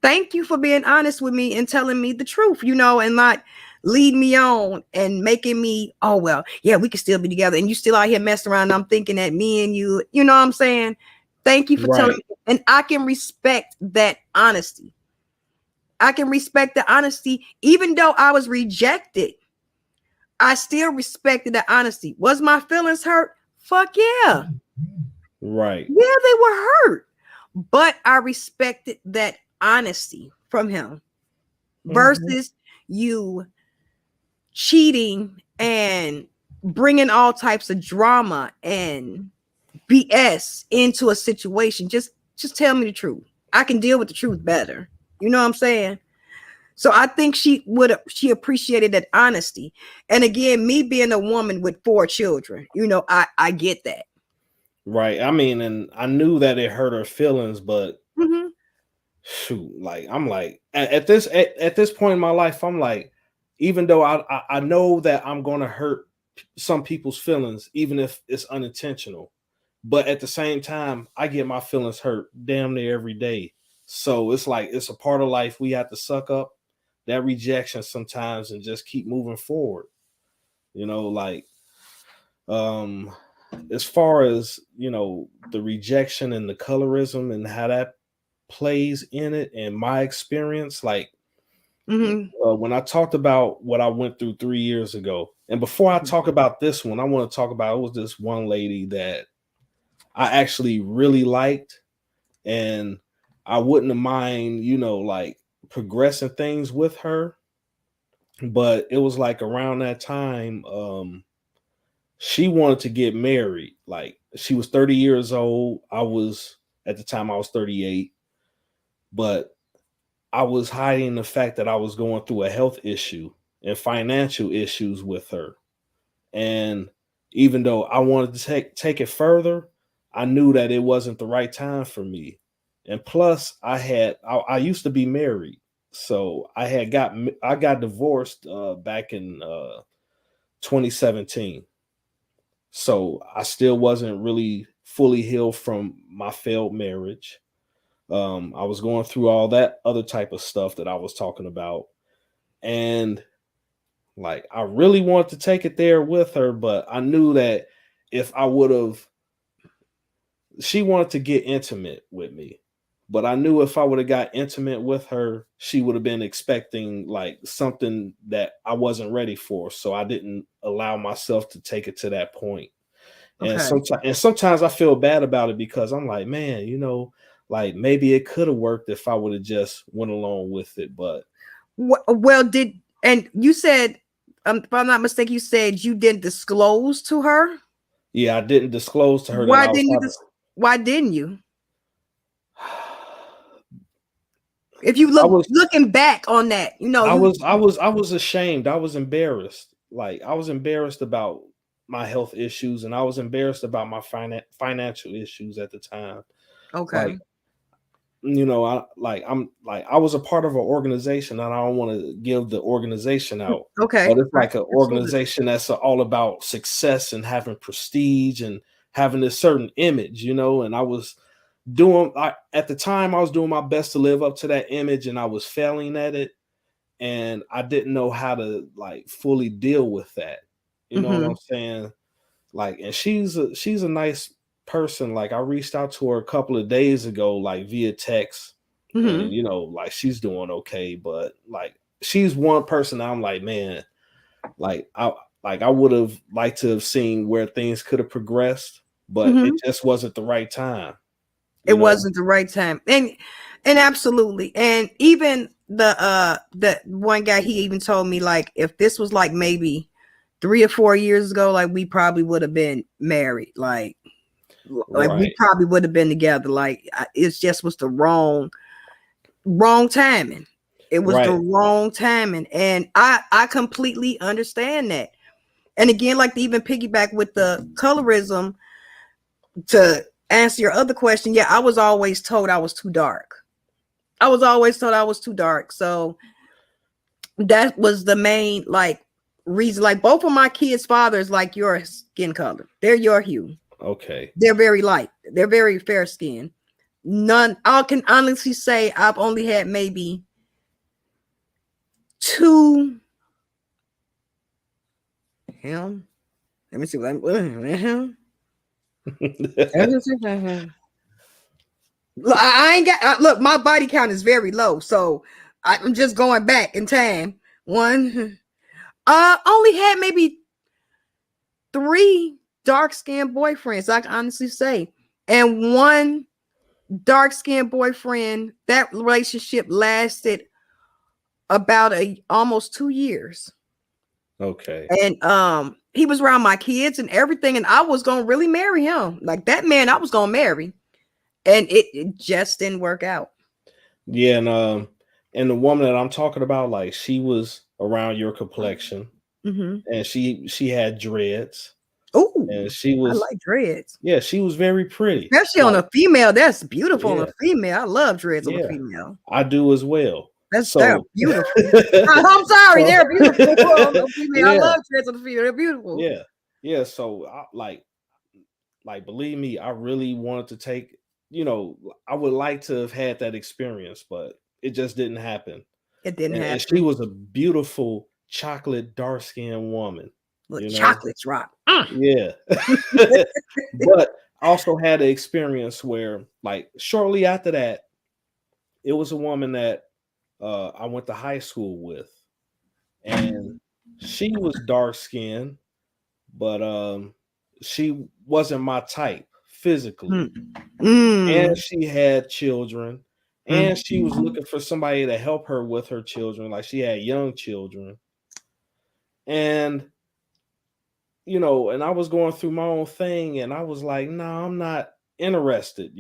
Thank you for being honest with me and telling me the truth, and not lead me on and making me, oh, well, yeah, we can still be together. And you still out here messing around. And I'm thinking that me and you know what I'm saying? Thank you for telling me. And I can respect that honesty. I can respect the honesty. Even though I was rejected, I still respected the honesty. Was my feelings hurt? Fuck yeah. Right. Yeah, they were hurt. But I respected that honesty from him versus you cheating and bringing all types of drama and BS into a situation. Just tell me the truth. I can deal with the truth better. You know what I'm saying? So I think she appreciated that honesty. And again, me being a woman with 4 children, I get that. Right. I mean, and I knew that it hurt her feelings, but shoot, like I'm like at this point in my life, I'm like, even though I know that I'm gonna hurt some people's feelings, even if it's unintentional, but at the same time, I get my feelings hurt damn near every day. So it's like it's a part of life. We have to suck up that rejection sometimes and just keep moving forward. Like as far as the rejection and the colorism and how that plays in it, and my experience, like when I talked about what I went through 3 years ago, and before I talk about this one, I want to talk about, it was this one lady that I actually really liked, and I wouldn't have mind, like progressing things with her. But it was like around that time, she wanted to get married. Like, she was 30 years old. At the time I was 38, but I was hiding the fact that I was going through a health issue and financial issues with her. And even though I wanted to take it further, I knew that it wasn't the right time for me. And plus, I used to be married, so I got divorced back in 2017. So I still wasn't really fully healed from my failed marriage. I was going through all that other type of stuff that I was talking about. And like, I really wanted to take it there with her, but I knew that if I would have, she wanted to get intimate with me. But I knew if I would have got intimate with her, she would have been expecting like something that I wasn't ready for. So I didn't allow myself to take it to that point. Okay. And sometimes I feel bad about it because I'm like, man, like maybe it could have worked if I would have just went along with it. But well, and you said, if I'm not mistaken, you said you didn't disclose to her. yeah, I didn't disclose to her Why that I was didn't you? having. Why didn't you? If you looking back on that, I was ashamed. I was embarrassed. Like, I was embarrassed about my health issues, and I was embarrassed about my financial issues at the time. Okay. Like, I was a part of an organization, and I don't want to give the organization out. Okay. But it's like an Absolutely. organization that's all about success and having prestige and having a certain image, and I was at the time I was doing my best to live up to that image, and I was failing at it, and I didn't know how to like fully deal with that. You know what I'm saying? Like, and she's a nice person. Like, I reached out to her a couple of days ago, like via text, and like she's doing okay, but like she's one person I'm like, man, I would have liked to have seen where things could have progressed, but it just wasn't the right time. It wasn't the right time. And absolutely. And even the one guy, he even told me, like, if this was like maybe 3 or 4 years ago, like, we probably would have been married. Like we probably would have been together. Like, it just was the wrong timing. It was the wrong timing. And I completely understand that. And again, like, to even piggyback with the colorism, to answer your other question, yeah, I was always told I was too dark. So that was the main, like, reason. Like, both of my kids' fathers like your skin color. They're your hue. Okay. They're very light. They're very fair skinned. None. I can honestly say I've only had maybe 2. Him. Let me see what him. Look, I ain't got. Look, my body count is very low, so I'm just going back in time. One, only had maybe 3 dark-skinned boyfriends, I can honestly say, and one dark-skinned boyfriend. That relationship lasted about almost 2 years. Okay. And he was around my kids and everything, and I was gonna really marry him. Like, that man I was gonna marry. And it just didn't work out. Yeah, and the woman that I'm talking about, like, she was around your complexion, and she had dreads. Oh, and she was, I like dreads. Yeah, she was very pretty, especially on a female. That's beautiful on a female. I love dreads on a female. I do as well. They're beautiful. I'm sorry, they're beautiful on a female. I love dreads on a female. They're beautiful. Yeah. So like, believe me, I really wanted to take. I would like to have had that experience, but it just didn't happen. It didn't happen. And she was a beautiful chocolate dark-skinned woman. Chocolates rock. Yeah. But I also had an experience where, like, shortly after that, it was a woman that I went to high school with, and she was dark-skinned, but she wasn't my type physically. And she had children, and she was looking for somebody to help her with her children. Like, she had young children, and and I was going through my own thing, and I was like, no, I'm not interested.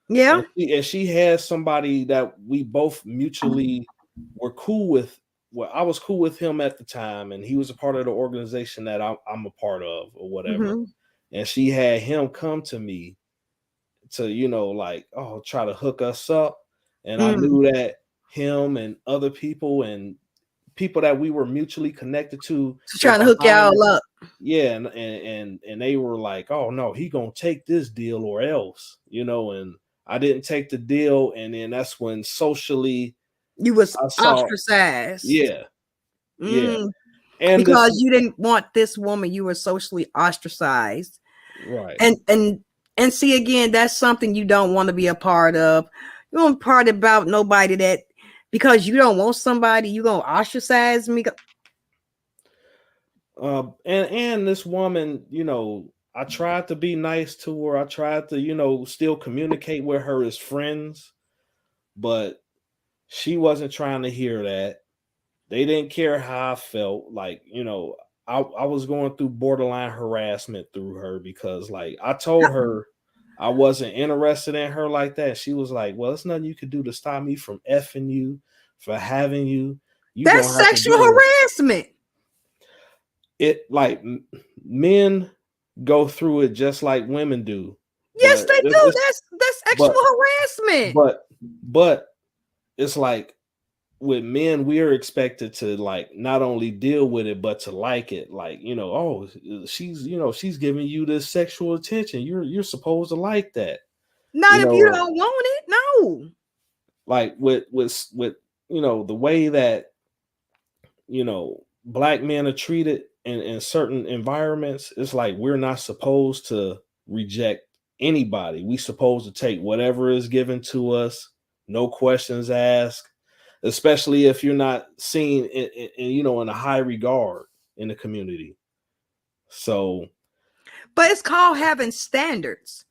Yeah. And she had somebody that we both mutually were cool with. Well, I was cool with him at the time, and he was a part of the organization that I'm a part of, or whatever. And she had him come to me to, like, try to hook us up. And I knew that him and other people and people that we were mutually connected to Trying to hook y'all up. Yeah, and they were like, oh no, he gonna take this deal or else, and I didn't take the deal, and then that's when socially you was ostracized. Yeah. And because you didn't want this woman, you were socially ostracized. Right. And see, again, that's something you don't want to be a part of. You don't part about nobody that, because you don't want somebody, you gonna ostracize me. And this woman, I tried to be nice to her. I tried to, still communicate with her as friends, but she wasn't trying to hear that. They didn't care how I felt. Like, I was going through borderline harassment through her because, like, I told her I wasn't interested in her like that. She was like, well, there's nothing you could do to stop me from effing you, for having you. That's sexual harassment. It, like, men go through it just like women do. Yes, they do. That's sexual harassment. But it's like, with men, we are expected to, like, not only deal with it, but to like it. Like, oh, she's giving you this sexual attention. You're supposed to like that. Not if you don't want it. No. Like with the way that, Black men are treated in certain environments, it's like we're not supposed to reject anybody. We supposed to take whatever is given to us, no questions asked. Especially if you're not seen in a high regard in the community. So, but it's called having standards,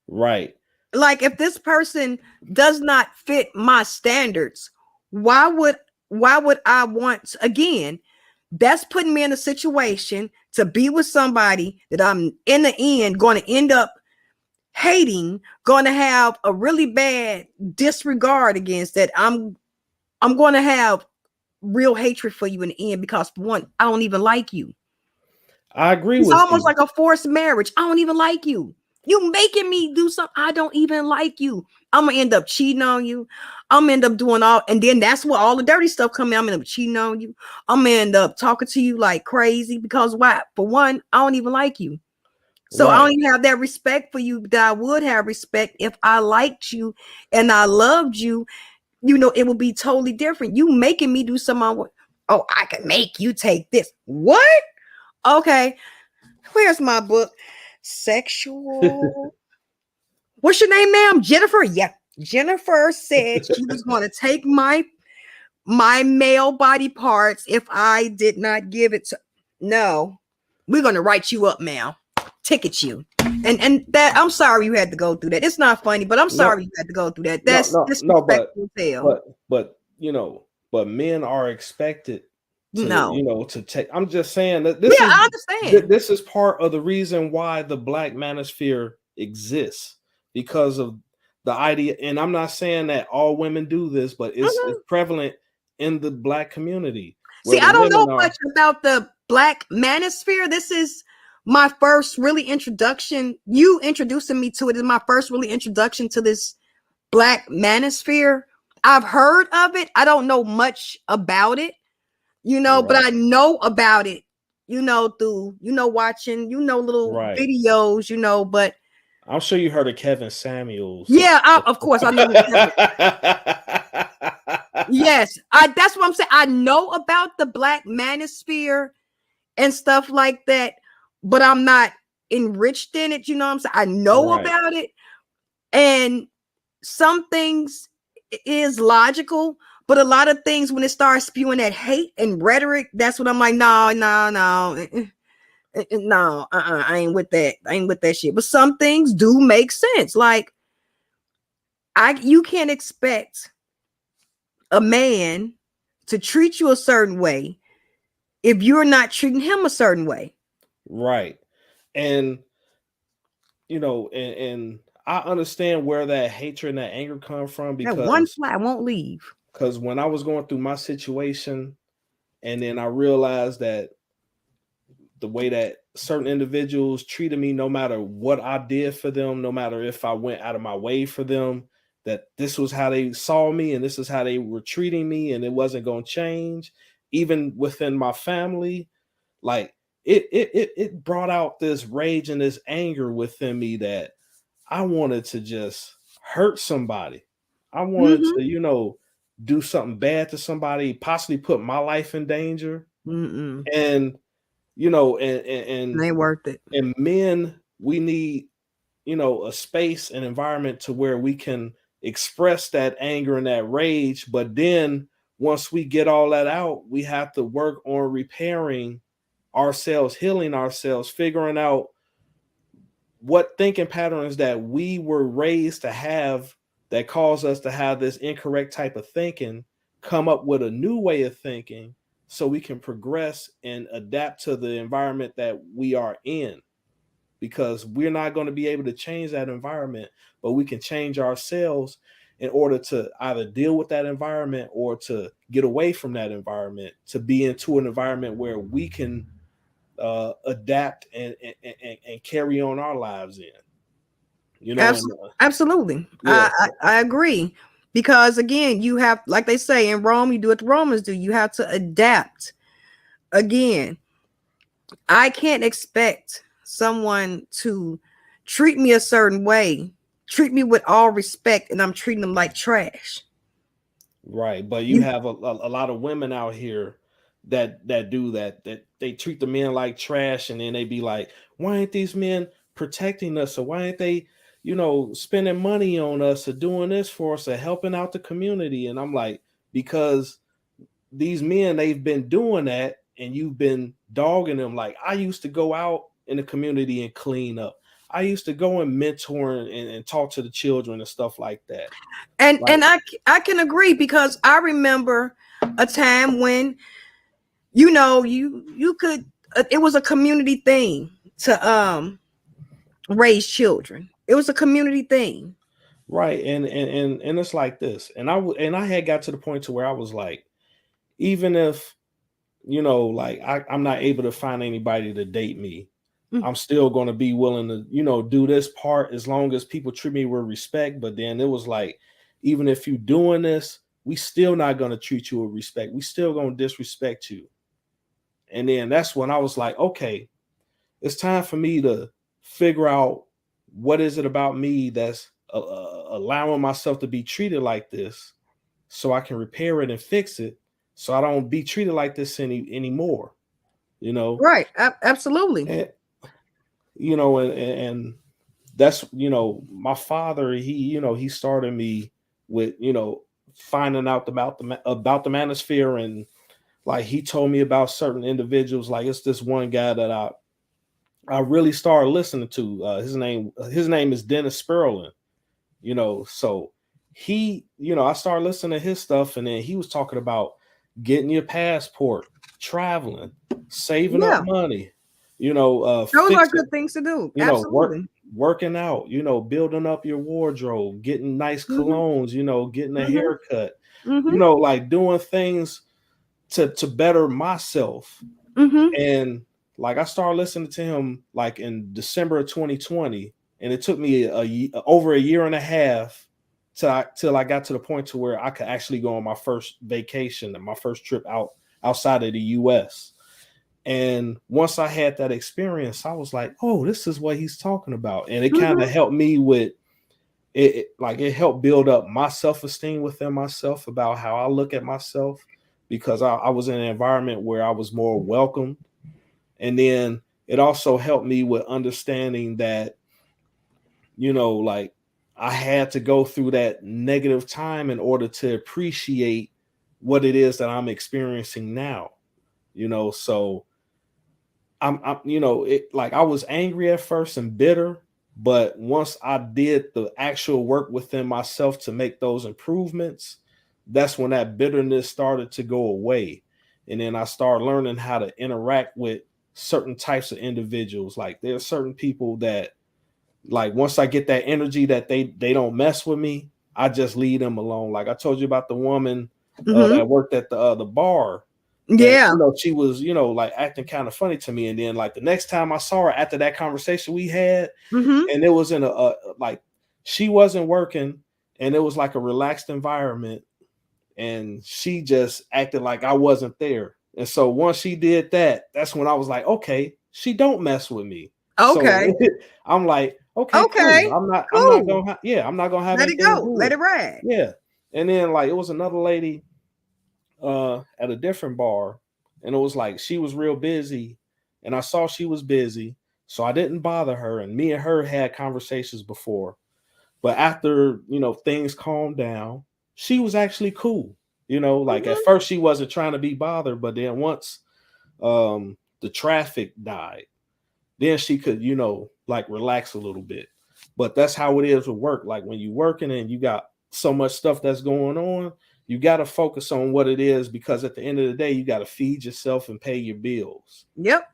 right? Like, if this person does not fit my standards, why would I want, again, that's putting me in a situation to be with somebody that I'm in the end going to end up hating, going to have a really bad disregard against, that I'm going to have real hatred for you in the end, because, for one, I don't even like you. I agree with you. It's almost like a forced marriage. I don't even like you. You making me do something. I don't even like you. I'm going to end up cheating on you. I'm going to end up doing all, and then that's where all the dirty stuff comes in. I'm going to end up cheating on you. I'm going to end up talking to you like crazy, because why? For one, I don't even like you. So I don't even have that respect for you that I would have respect if I liked you and I loved you. It would be totally different. You making me do something. Oh, I can make you take this. What? Okay. Where's my book? Sexual. What's your name, ma'am? Jennifer. Yeah. Jennifer said she was going to take my male body parts if I did not give it to. No, we're going to write you up, ma'am. Ticket you. And that, I'm sorry you had to go through that. It's not funny, but I'm sorry you had to go through that. That's disrespectful. But men are expected to, to take. I'm just saying that I understand. This is part of the reason why the Black manosphere exists, because of the idea. And I'm not saying that all women do this, but it's prevalent in the Black community. See, I don't know much about the Black manosphere. This is my first really introduction. You introducing me to it is my first really introduction to this Black manosphere. I've heard of it. I don't know much about it, but I know about it, through, watching, little videos, but I'm sure you heard of Kevin Samuels. Yeah, of course I know. Yes, that's what I'm saying. I know about the Black manosphere and stuff like that, but I'm not enriched in it. You know what I'm saying? I know about it, and some things is logical, but a lot of things, when it starts spewing that hate and rhetoric, that's what I'm like, no, I ain't with that. I ain't with that shit. But some things do make sense. Like, you can't expect a man to treat you a certain way if you're not treating him a certain way. Right. And and I understand where that hatred and that anger come from, because that one fly won't leave. Because when I was going through my situation, and then I realized that the way that certain individuals treated me, no matter what I did for them, no matter if I went out of my way for them, that this was how they saw me and this is how they were treating me, and it wasn't going to change. even within my family, like it brought out this rage and this anger within me that I wanted to just hurt somebody. I wanted Mm-hmm. to, do something bad to somebody, possibly put my life in danger. Mm-mm. And It ain't worth it. and men, we need, a space and environment to where we can express that anger and that rage. But then once we get all that out, we have to work on repairing ourselves, healing ourselves, figuring out what thinking patterns that we were raised to have that cause us to have this incorrect type of thinking, come up with a new way of thinking so we can progress and adapt to the environment that we are in, because we're not going to be able to change that environment, but we can change ourselves in order to either deal with that environment or to get away from that environment, to be into an environment where we can adapt and carry on our lives in, and Absolutely. yeah, I agree. Because again, you have, like they say in Rome, you do what the Romans do. You have to adapt. Again, I can't expect someone to treat me a certain way, treat me with all respect, and I'm treating them like trash. right. But you You have a lot of women out here that do that they treat the men like trash, and then they be like, why ain't these men protecting us, or why ain't they spending money on us or doing this for us or helping out the community? And I'm like, because these men, they've been doing that and you've been dogging them. Like, I used to go out in the community and clean up. I used to go and mentor and talk to the children and stuff like that. and Like, I can agree, because I remember a time when you could it was a community thing to raise children. It was a community thing. right. And it's like this. And I had got to the point to where I was like, even if, like I'm not able to find anybody to date me, Mm. I'm still going to be willing to, do this part as long as people treat me with respect. But then it was like, even if you doing this, we still not going to treat you with respect. We still going to disrespect you. And then that's when I was like, okay, it's time for me to figure out what is it about me that's allowing myself to be treated like this, so I can repair it and fix it, so I don't be treated like this anymore. You know, Right. Absolutely. and and that's, my father, he started me with, finding out about the manosphere. And like, he told me about certain individuals. Like, it's this one guy that I really started listening to. His name is Dennis Sperlin. So I started listening to his stuff, and then he was talking about getting your passport, traveling, saving up Yeah. money, Those are fixing, good things to do. work, Absolutely. working out, building up your wardrobe, getting nice Mm-hmm. colognes, getting a Mm-hmm. haircut, Mm-hmm. like doing things to better myself. Mm-hmm. And like, I started listening to him like in December of 2020, and it took me over a year and a half till I got to the point to where I could actually go on my first vacation and my first trip outside of the US. And once I had that experience, I was like, oh, this is what he's talking about. And it kind of Mm-hmm. helped me with like, it helped build up my self-esteem within myself about how I look at myself, because I was in an environment where I was more welcomed. And then it also helped me with understanding that, like, I had to go through that negative time in order to appreciate what it is that I'm experiencing now. So I'm it, like, I was angry at first and bitter, but once I did the actual work within myself to make those improvements, that's when that bitterness started to go away. And then I started learning how to interact with certain types of individuals. Like, there are certain people that, like, once I get that energy that they don't mess with me, I just leave them alone. Like, I told you about the woman Mm-hmm. that worked at the bar, and Yeah. she was, like, acting kind of funny to me. And then, like, the next time I saw her after that conversation we had, Mm-hmm. and it was in a like, she wasn't working, and it was like a relaxed environment, and she just acted like I wasn't there. And so once she did that, that's when I was like, okay, she don't mess with me. Okay. So I'm like, okay, Okay. cool. I'm not Cool. gonna I'm not gonna have Let it anything to go. do Let with it it. ride. Yeah. And then like it was another lady at a different bar, and it was like she was real busy, and I saw she was busy, so I didn't bother her. And me and her had conversations before, but after things calmed down, she was actually cool. Like at Mhm. first she wasn't trying to be bothered, but then once the traffic died, then she could like relax a little bit. But that's how it is with work. Like when you're working and you got so much stuff that's going on, you got to focus on what it is, because at the end of the day you got to feed yourself and pay your bills. Yep.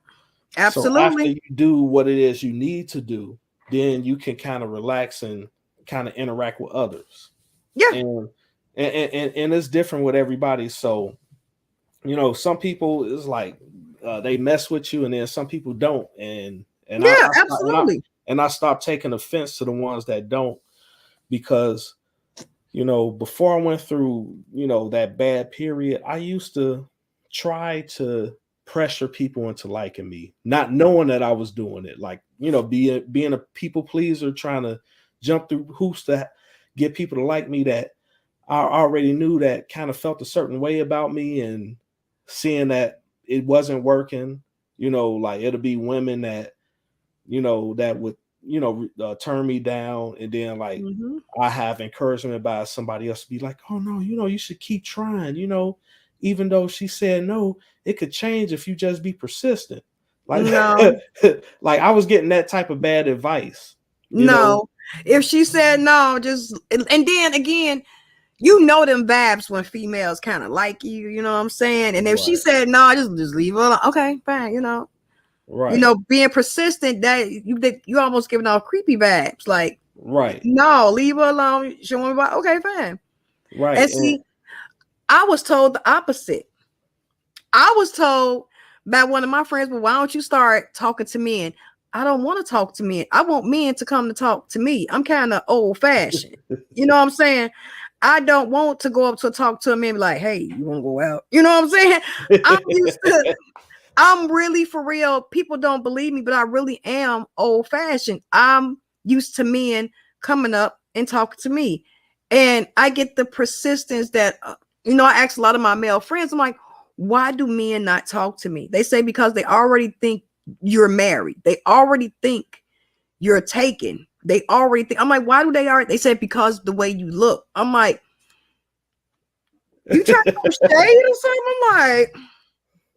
So after Absolutely. you do what it is you need to do, then you can kind of relax and kind of interact with others. Yeah. And it's different with everybody. So some people is like they mess with you, and then some people don't. And Yeah. I stop, Absolutely. and I stopped taking offense to the ones that don't, because before I went through that bad period, I used to try to pressure people into liking me, not knowing that I was doing it. Like being a people pleaser, trying to jump through hoops to get people to like me that I already knew that kind of felt a certain way about me, and seeing that it wasn't working, like it'll be women that, that would, turn me down. And then like Hmm. I have encouragement by somebody else to be like, oh no, you should keep trying, even though she said no, it could change if you just be persistent. Like, No. like I was getting that type of bad advice, No. If she said no, just and then again, them vibes when females kind of like you know what I'm saying? And if she Right, said no, just leave her alone. Okay, fine, right, being persistent, that you almost giving off creepy vibes. Like, right, no, leave her alone. She want me, okay, fine. right. And And see, I was told the opposite. I was told by one of my friends, well, why don't you start talking to men? I don't want to talk to men. I want men to come to talk to me. I'm kind of old fashioned. You know what I'm saying? I don't want to go up to talk to a man and be like, hey, you want to go out? You know what I'm saying? I'm used to, I'm really for real. People don't believe me, but I really am old fashioned. I'm used to men coming up and talking to me. And I get the persistence that, I ask a lot of my male friends, I'm like, why do men not talk to me? They say because they already think you're married. They already think you're taken. They already think. I'm like, why do they already? They said because the way you look. I'm like, you trying to throw shade or something? I'm like,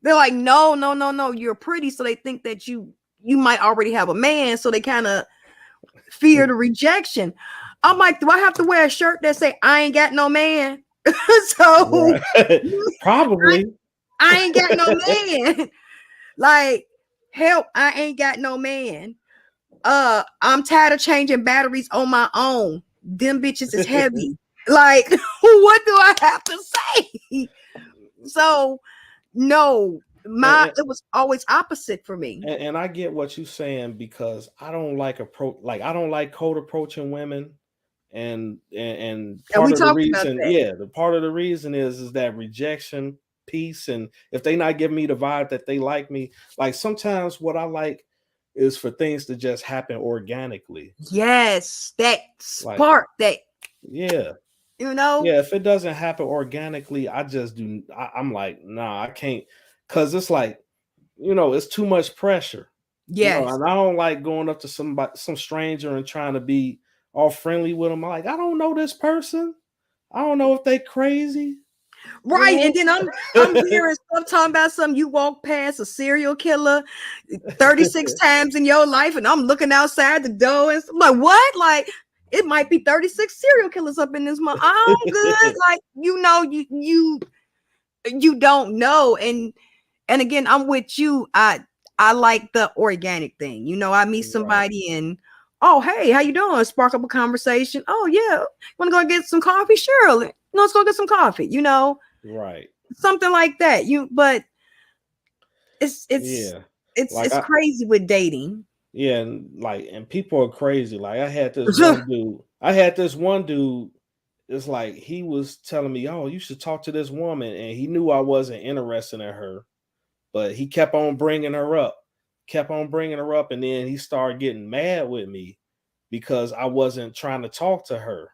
they're like, no, no, no, no. You're pretty, so they think that you might already have a man, so they kind of fear the rejection. I'm like, do I have to wear a shirt that say I ain't got no man? So right. Probably. I ain't got no man. Like, help, I ain't got no man. I'm tired of changing batteries on my own. Them bitches is heavy. Like, what do I have to say? So no, and, it was always opposite for me. and I get what you're saying, because I don't like I don't like cold approaching women. And And part we of the talked about reason, that. yeah, the part of the reason is that rejection piece. And if they not giving me the vibe that they like me, like sometimes what I like is for things to just happen organically. Yes, that Like, spark that, yeah, you know. yeah, if it doesn't happen organically, I just do. I'm like, nah, I can't, because it's like, it's too much pressure. Yes. And I don't like going up to some stranger and trying to be all friendly with them. I'm like, I don't know this person. I don't know if they crazy, you Right. And know. then I'm hearing stuff talking about something. You walk past a serial killer 36 times in your life, and I'm looking outside the door and I'm like, what? Like, it might be 36 serial killers up in this month. I'm good. Like, you don't know. And again, I'm with you. I like the organic thing. I meet Right, somebody and, oh, hey, how you doing? Spark up a conversation. Oh yeah, want to go get some coffee? Sure. Let's go get some coffee. right, Something like that. But it's it's yeah. it's Like it's crazy with dating. yeah, and people are crazy. Like I had this one dude. It's like he was telling me, "Oh, you should talk to this woman," and he knew I wasn't interested in her. but he kept on bringing her up, and then he started getting mad with me because I wasn't trying to talk to her.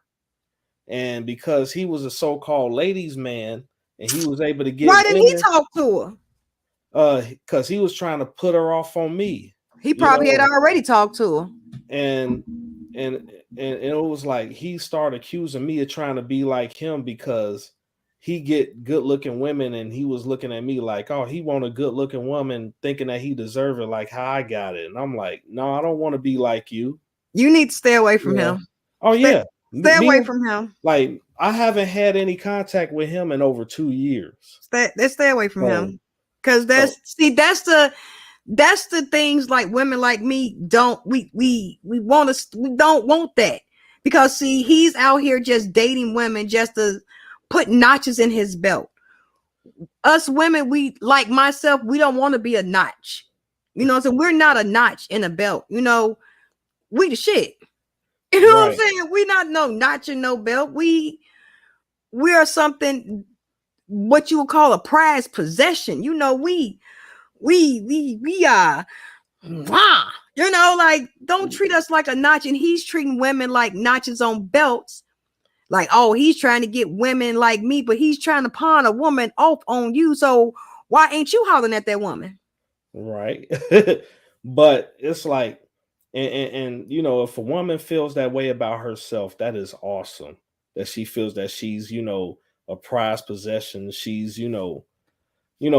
And because he was a so-called ladies' man and he was able to get Why didn't he women, talk to her? Because he was trying to put her off on me. He probably had already talked to her. And it was like he started accusing me of trying to be like him because he get good-looking women, and he was looking at me like, oh, he want a good-looking woman, thinking that he deserve it like how I got it. And I'm like, no, I don't want to be like you. You need to stay away from him. Oh, stay away from him. Like, I haven't had any contact with him in over 2 years. Stay away from him. Because that's the things like women like me don't we don't want that. Because see, he's out here just dating women just to put notches in his belt. Us women, we like myself, we don't want to be a notch. You know, so we're not a notch in a belt. You know, we the shit. You know what I'm saying? We not no notch in no belt. We are something what you would call a prized possession. You know, we are, you know, like, don't treat us like a notch. And he's treating women like notches on belts. Like, oh, he's trying to get women like me, but he's trying to pawn a woman off on you. So why ain't you hollering at that woman? Right. But it's like, and you know, if a woman feels that way about herself, that is awesome. That she feels that she's, you know, a prized possession. She's, you know,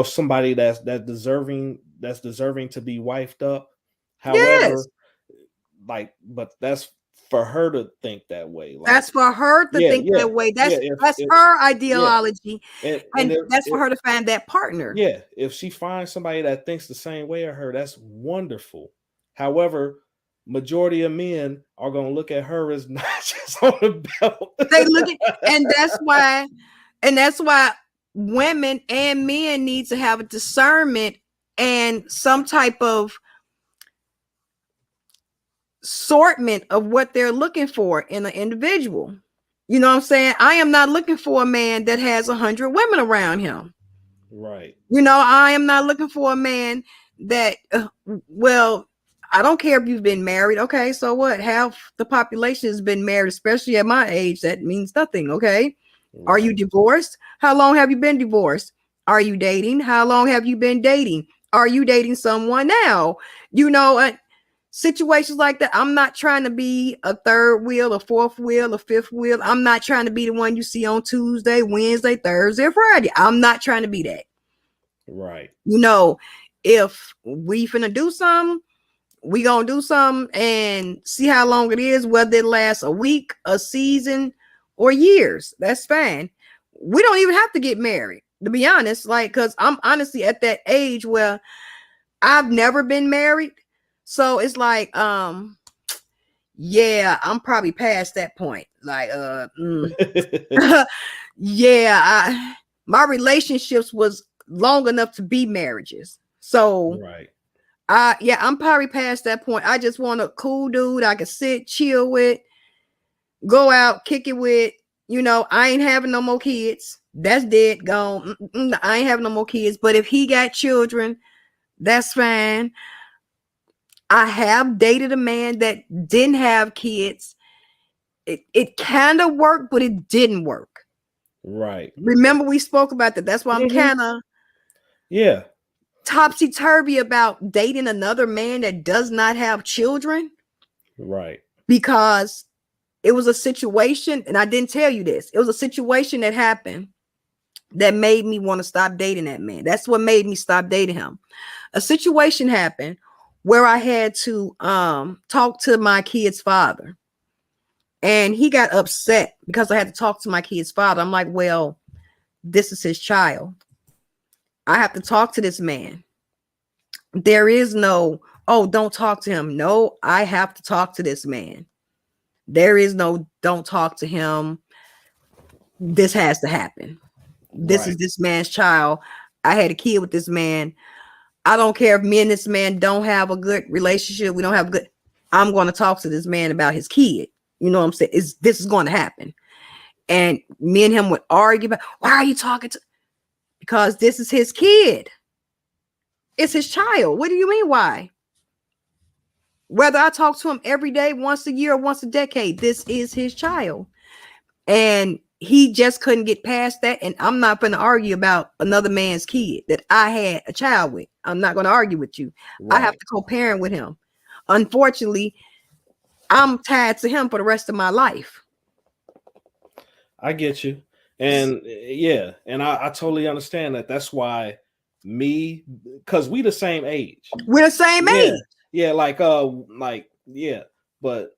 somebody that's deserving to be wifed up. However, like, but that's for her to think that way. Like, that's for her to think that way. That's her ideology. And that's for her to find that partner. Yeah. If she finds somebody that thinks the same way as her, that's wonderful. However, majority of men are going to look at her as not just on the belt. They look at, and that's why women and men need to have a discernment and some type of assortment of what they're looking for in an individual. You know what I'm saying? I am not looking for a man that has 100 women around him. Right. You know, I am not looking for a man that, well, I don't care if you've been married. Okay, so what? Half the population has been married, especially at my age. That means nothing. Okay. Right. Are you divorced? How long have you been divorced? Are you dating? How long have you been dating? Are you dating someone now? You know, situations like that. I'm not trying to be a third wheel, a fourth wheel, a fifth wheel. I'm not trying to be the one you see on Tuesday, Wednesday, Thursday, Friday. I'm not trying to be that. Right. You know, if we finna do something, we gonna do something and see how long it is, whether it lasts a week, a season, or years. That's fine. We don't even have to get married, to be honest. Like, because I'm honestly at that age where I've never been married. So it's like, yeah, I'm probably past that point. Like, yeah, my relationships was long enough to be marriages. So, right. Yeah, I'm probably past that point. I just want a cool dude I can sit, chill with, go out, kick it with. You know, I ain't having no more kids. That's dead, gone. I ain't having no more kids. But if he got children, that's fine. I have dated a man that didn't have kids. It kind of worked, but it didn't work. Right. Remember we spoke about that. That's why I'm kind of topsy-turvy about dating another man that does not have children. Right. Because it was a situation, and I didn't tell you this. It was a situation that happened that made me want to stop dating that man. That's what made me stop dating him. A situation happened where I had to talk to my kid's father. And he got upset because I had to talk to my kid's father. I'm like, well, this is his child. I have to talk to this man. There is no, oh, don't talk to him. No, I have to talk to this man. There is no, don't talk to him. This has to happen. This is this man's child. I had a kid with this man. I don't care if me and this man don't have a good relationship. We don't have good. I'm going to talk to this man about his kid. You know what I'm saying? This is going to happen. And me and him would argue about, why are you talking to? Because this is his kid. It's his child. What do you mean why? Whether I talk to him every day, once a year, or once a decade, this is his child. And he just couldn't get past that. And I'm not going to argue about another man's kid that I had a child with. I'm not going to argue with you. Right. I have to co-parent with him. Unfortunately, I'm tied to him for the rest of my life. I get you. And yeah, and I totally understand that. That's why because we the same age. We're the same age. Yeah, yeah, but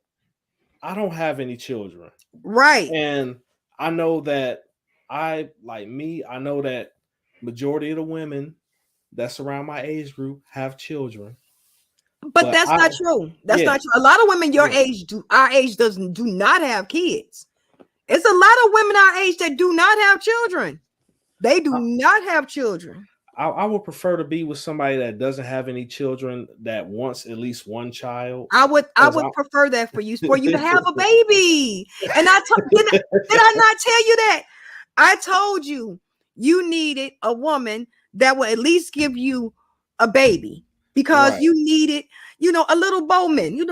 I don't have any children. Right. And I know that I know that majority of the women that's around my age group have children. But that's not true. That's not true. A lot of women our age do not have kids. It's a lot of women our age that do not have children. They do not have children. I would prefer to be with somebody that doesn't have any children, that wants at least one child. I would prefer that for you to have a baby. And did I not tell you that? I told you needed a woman that will at least give you a baby, because you needed, a little Bowman, we need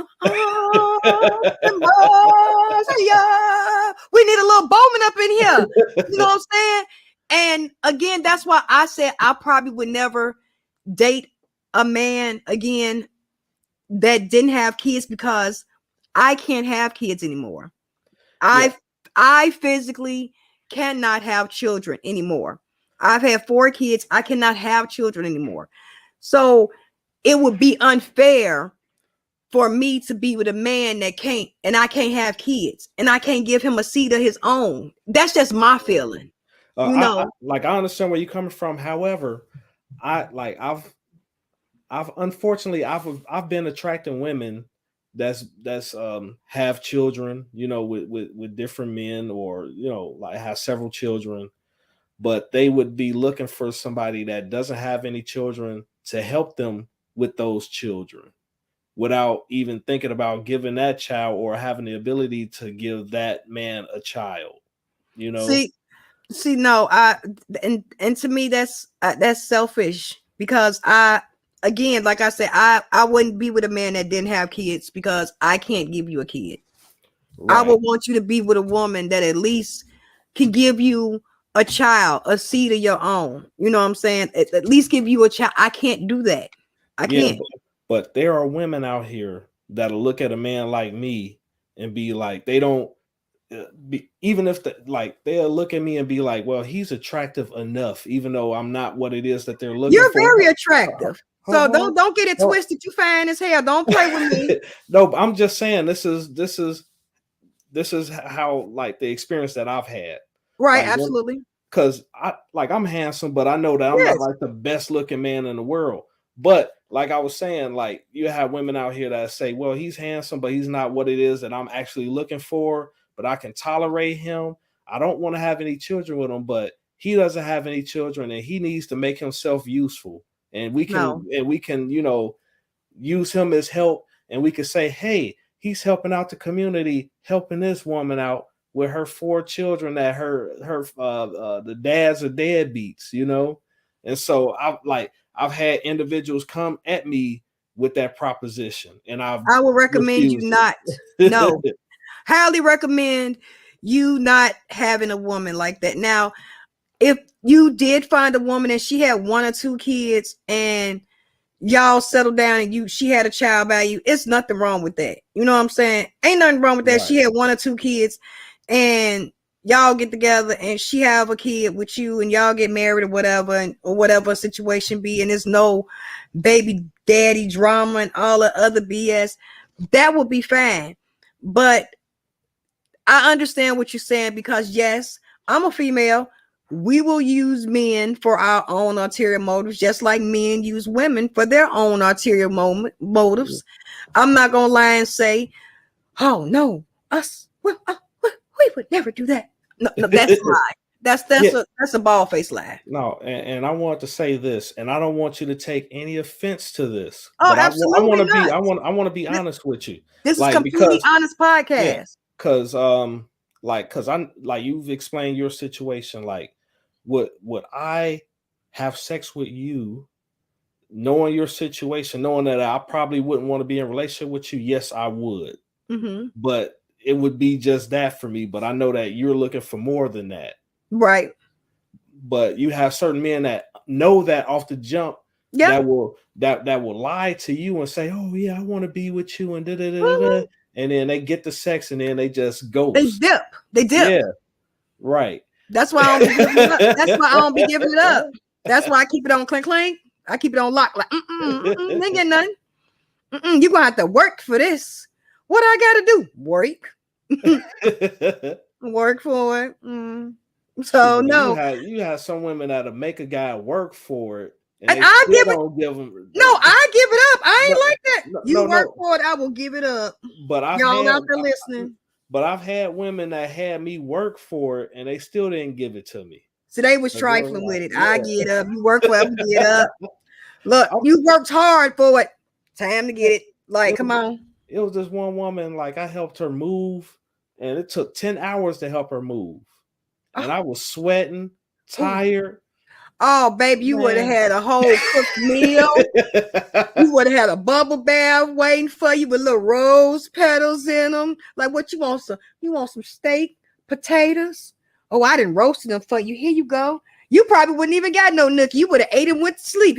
a little Bowman up in here. You know what I'm saying? And again, that's why I said I probably would never date a man again that didn't have kids, because I can't have kids anymore. I physically cannot have children anymore. I've had 4 kids. I cannot have children anymore. So it would be unfair for me to be with a man that can't, and I can't have kids, and I can't give him a seed of his own. That's just my feeling. I understand where you're coming from. However, I've unfortunately I've been attracting women that's have children, with different men, or have several children, but they would be looking for somebody that doesn't have any children to help them with those children, without even thinking about giving that child or having the ability to give that man a child. See, no, and to me that's selfish, because again, like I said, I wouldn't be with a man that didn't have kids, because I can't give you a kid. Right. I would want you to be with a woman that at least can give you a child, a seed of your own. You know what I'm saying? At least give you a child. I can't do that. I can't. But there are women out here that'll look at a man like me and be like, they don't. Even if they'll look at me and be like, well, he's attractive enough, even though I'm not what it is that they're looking for. You're very attractive. So don't get it twisted. You fine as hell. Don't play with me. No, but I'm just saying this is how the experience that I've had. Right, absolutely. Because I'm handsome, but I know that I'm not the best looking man in the world. But like I was saying, you have women out here that say, well, he's handsome, but he's not what it is that I'm actually looking for. But I can tolerate him. I don't want to have any children with him, but he doesn't have any children, and he needs to make himself useful. And we can, use him as help. And we can say, hey, he's helping out the community, helping this woman out with her 4 children that the dads are deadbeats, And so I've had individuals come at me with that proposition, and I would recommend you not. No. Highly recommend you not having a woman like that. Now, if you did find a woman and she had 1 or 2 kids and y'all settled down and she had a child by you, it's nothing wrong with that. You know what I'm saying? Ain't nothing wrong with that. Right. She had 1 or 2 kids and y'all get together and she have a kid with you and y'all get married or whatever situation be, and there's no baby daddy drama and all the other BS. That would be fine. But I understand what you're saying, because yes, I'm a female. We will use men for our own ulterior motives, just like men use women for their own ulterior motives. I'm not gonna lie and say, "Oh no, we would never do that." No, that's a lie. That's a bald faced lie. No, and I want to say this, and I don't want you to take any offense to this. Oh, but absolutely I want to be honest with you. This is completely honest podcast. Because you've explained your situation, would I have sex with you knowing your situation, knowing that I probably wouldn't want to be in a relationship with you, yes, I would. But it would be just that for me. But I know that you're looking for more than that. Right. But you have certain men that know that off the jump, that will lie to you and say, "Oh yeah, I want to be with you," and and then they get the sex and then they just ghost. They dip. Yeah, right. That's why I don't be giving it up. That's why I don't be giving it up. That's why I keep it on clink clink. I keep it on lock. Like, ain't get nothing. You gonna have to work for this. What I gotta do? Work. Work for it. So no, you have some women that'll make a guy work for it, and I give it. Give them, I give it up. I ain't like that. You work for it, I will give it up. But y'all out there listening. But I've had women that had me work for it, and they still didn't give it to me. So they was trifling with it. Yeah. I get up. You work for it, get up. Look, you worked hard for it. Time to get it. Like, come on. It was this one woman, like I helped her move, and it took 10 hours to help her move. And I was sweating, tired. Oh, baby, you would have had a whole cooked meal. You would have had a bubble bath waiting for you with little rose petals in them. Like, what you want? You want some steak, potatoes? Oh, I didn't roast them for you. Here you go. You probably wouldn't even got no nookie. You would have ate and went to sleep.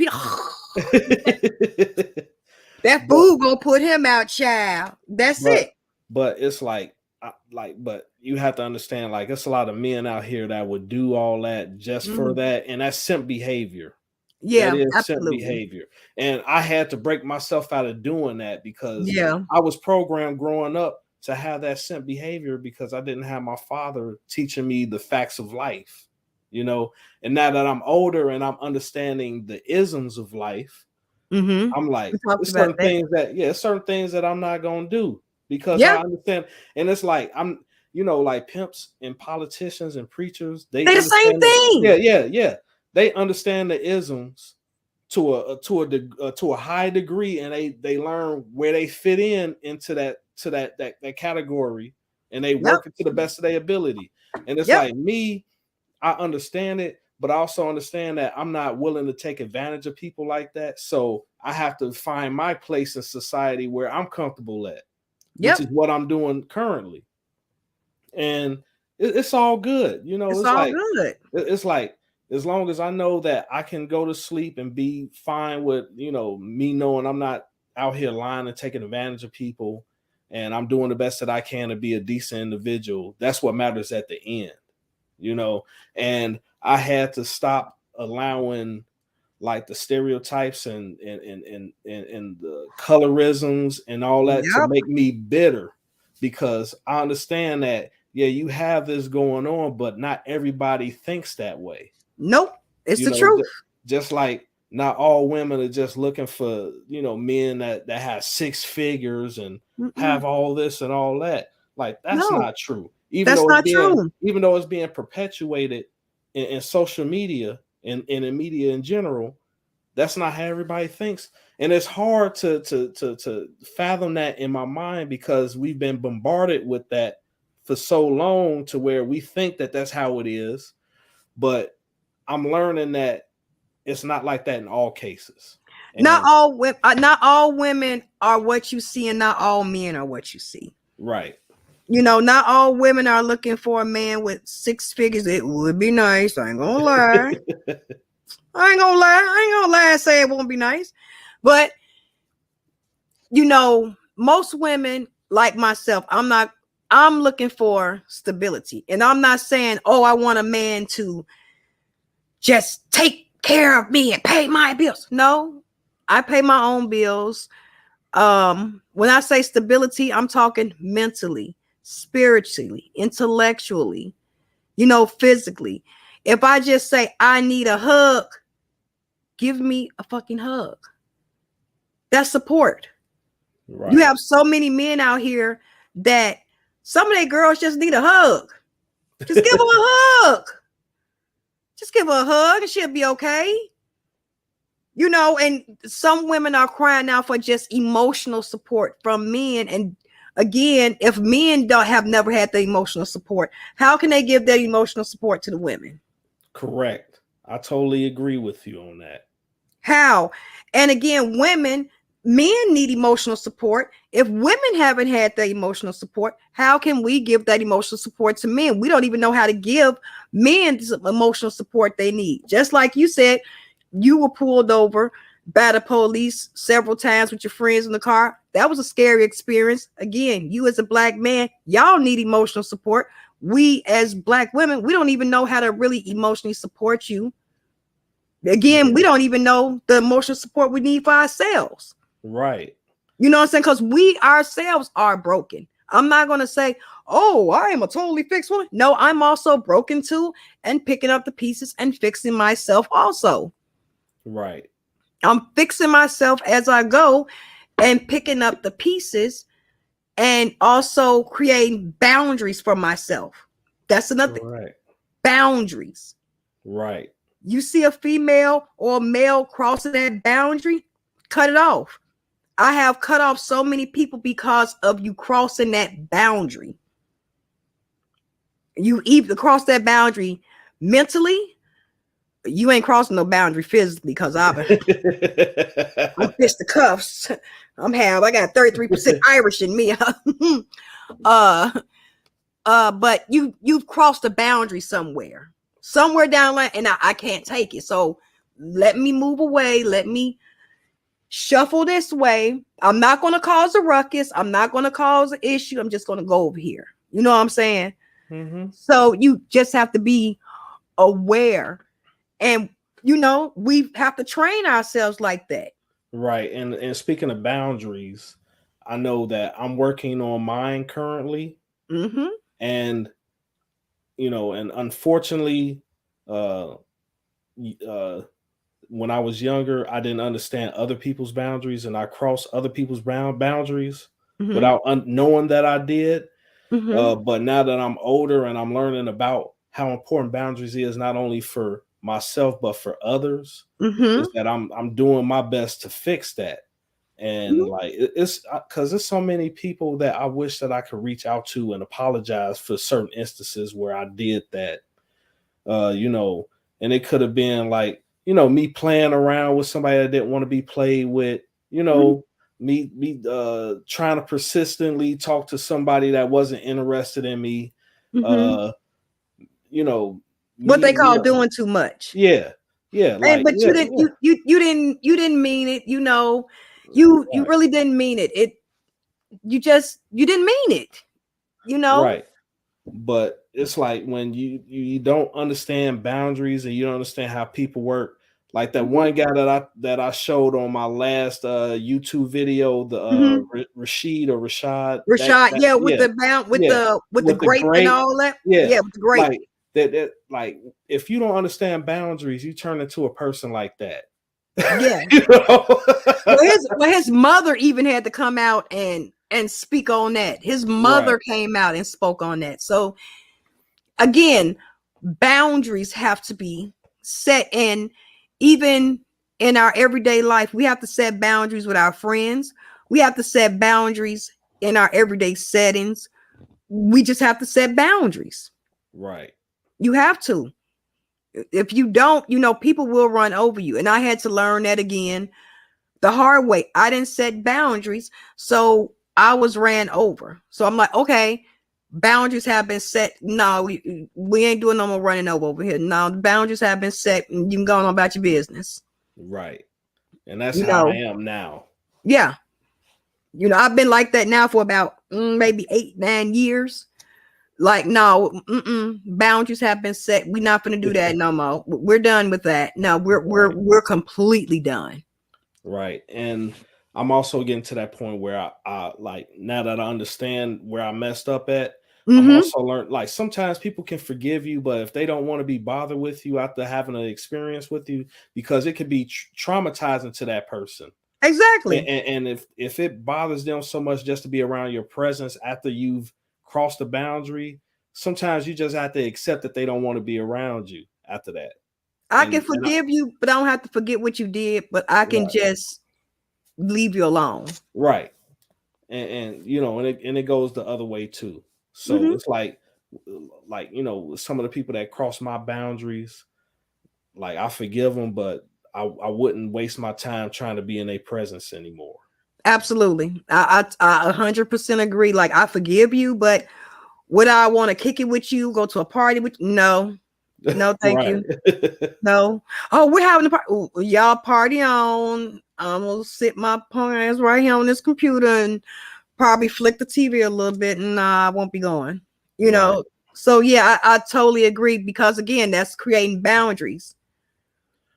That food gonna put him out, child. That's it. But it's but you have to understand, like, it's a lot of men out here that would do all that just for that, and that's simp behavior. Yeah, that is absolutely. simp behavior. And I had to break myself out of doing that because I was programmed growing up to have that simp behavior because I didn't have my father teaching me the facts of life, you know. And now that I'm older and I'm understanding the isms of life, I'm like, certain things that I'm not gonna do because I understand. And it's like like pimps and politicians and preachers, they're the same thing. Yeah. They understand the isms to a high degree, and they learn where they fit into that category, and they work it to the best of their ability. And it's like me, I understand it, but I also understand that I'm not willing to take advantage of people like that. So I have to find my place in society where I'm comfortable at, which is what I'm doing currently. And it's all good. You know, it's all like, good. It's like, as long as I know that I can go to sleep and be fine with, me knowing I'm not out here lying and taking advantage of people, and I'm doing the best that I can to be a decent individual. That's what matters at the end, and I had to stop allowing like the stereotypes and the colorisms and all that to make me bitter, because I understand that, you have this going on, but not everybody thinks that way. Nope. It's the truth. Just like not all women are just looking for, men that have six figures and have all this and all that. Like, that's not true. Even though it's being perpetuated in social media and in media in general, that's not how everybody thinks. And it's hard to fathom that in my mind, because we've been bombarded with that for so long to where we think that that's how it is. But I'm learning that it's not like that in all cases. And not all women are what you see, and not all men are what you see. Right. Not all women are looking for a man with six figures. It would be nice. I ain't gonna lie. I ain't gonna lie and say it won't be nice. But most women like myself, I'm looking for stability. And I'm not saying, I want a man to just take care of me and pay my bills. No, I pay my own bills. When I say stability, I'm talking mentally, spiritually, intellectually, physically. If I just say I need a hug, give me a fucking hug. That's support. Right. You have so many men out here that some of their girls just need a hug. Just give her a hug. Just give her a hug and she'll be okay. And some women are crying out for just emotional support from men. And again, if men have never had the emotional support, how can they give that emotional support to the women? Correct. I totally agree with you on that. How? And again, women, men need emotional support. If women haven't had that emotional support, how can we give that emotional support to men? We don't even know how to give men the emotional support they need. Just like you said, you were pulled over by the police several times with your friends in the car. That was a scary experience. Again, you as a black man, y'all need emotional support. We as black women, we don't even know how to really emotionally support you. Again, we don't even know the emotional support we need for ourselves. Right. You know what I'm saying? Because we ourselves are broken. I'm not going to say, oh, I am a totally fixed woman. No, I'm also broken too, and picking up the pieces and fixing myself also. Right. I'm fixing myself as I go and picking up the pieces and also creating boundaries for myself. That's another thing. Right. Boundaries. Right. You see a female or a male crossing that boundary, cut it off. I have cut off so many people because of you crossing that boundary. You either cross that boundary mentally, you ain't crossing no boundary physically because I'm fist the cuffs. I got 33% Irish in me. But you've crossed a boundary somewhere down the line, and I can't take it. So let me move away. Let me shuffle this way. I'm not going to cause a ruckus. I'm not going to cause an issue. I'm just going to go over here. You know what I'm saying? Mm-hmm. So you just have to be aware, and we have to train ourselves like that. Right. And speaking of boundaries, I know that I'm working on mine currently. Mm-hmm. And and unfortunately, when I was younger, I didn't understand other people's boundaries, and I crossed other people's boundaries Mm-hmm. without knowing that I did. Mm-hmm. But now that I'm older and I'm learning about how important boundaries is, not only for myself but for others, Mm-hmm. is that I'm doing my best to fix that. And Mm-hmm. like it's because there's so many people that I wish that I could reach out to and apologize for certain instances where I did that. And it could have been like, me playing around with somebody that didn't want to be played with, me trying to persistently talk to somebody that wasn't interested in me. Mm-hmm. What they Me, call doing too much. yeah, like, But yeah, you didn't mean it. You right, really didn't mean it. You didn't mean it. right. But it's like when you don't understand boundaries and you don't understand how people work. Like that one guy that I showed on my last YouTube video, the Mm-hmm. Rashid or Rashad, Rashad, yeah, with yeah, the with the with the grape and grape, all that. yeah, Yeah, with the grape. like that like if you don't understand boundaries, you turn into a person like that. Yeah. You know? His mother even had to come out and speak on that. His mother Right, came out and spoke on that. So again, boundaries have to be set in, even in our everyday life. We have to set boundaries with our friends. We have to set boundaries in our everyday settings. We just have to set boundaries. right, You have to. If you don't, people will run over you. And I had to learn that again the hard way. I didn't set boundaries, so I was ran over. So I'm like, okay, boundaries have been set. No, we ain't doing no more running over here. No, the boundaries have been set, and you can go on about your business. right. And that's You how I know, am now. yeah. I've been like that now for about maybe 8-9 years. Like, no, boundaries have been set. We're not going to do that no more. We're done with that. No, we're completely done. Right. And I'm also getting to that point where I like, now that I understand where I messed up at, I'm Mm-hmm. also learned like sometimes people can forgive you, but if they don't want to be bothered with you after having an experience with you, because it could be traumatizing to that person. Exactly. And if it bothers them so much just to be around your presence after you've crossed the boundary, sometimes you just have to accept that they don't want to be around you after that. I can forgive you, but I don't have to forget what you did, but I can just leave you alone. Right. And and it goes the other way too. So Mm-hmm. it's like some of the people that cross my boundaries, like I forgive them, but I wouldn't waste my time trying to be in their presence anymore. Absolutely. I 100% agree. Like, I forgive you, but would I want to kick it with you, go to a party with you? No. No, thank you. No. Oh, we're having a party. Y'all party on. I'm gonna sit my punk ass right here on this computer and probably flick the TV a little bit, and I won't be going. You know. So yeah, I totally agree, because again, that's creating boundaries.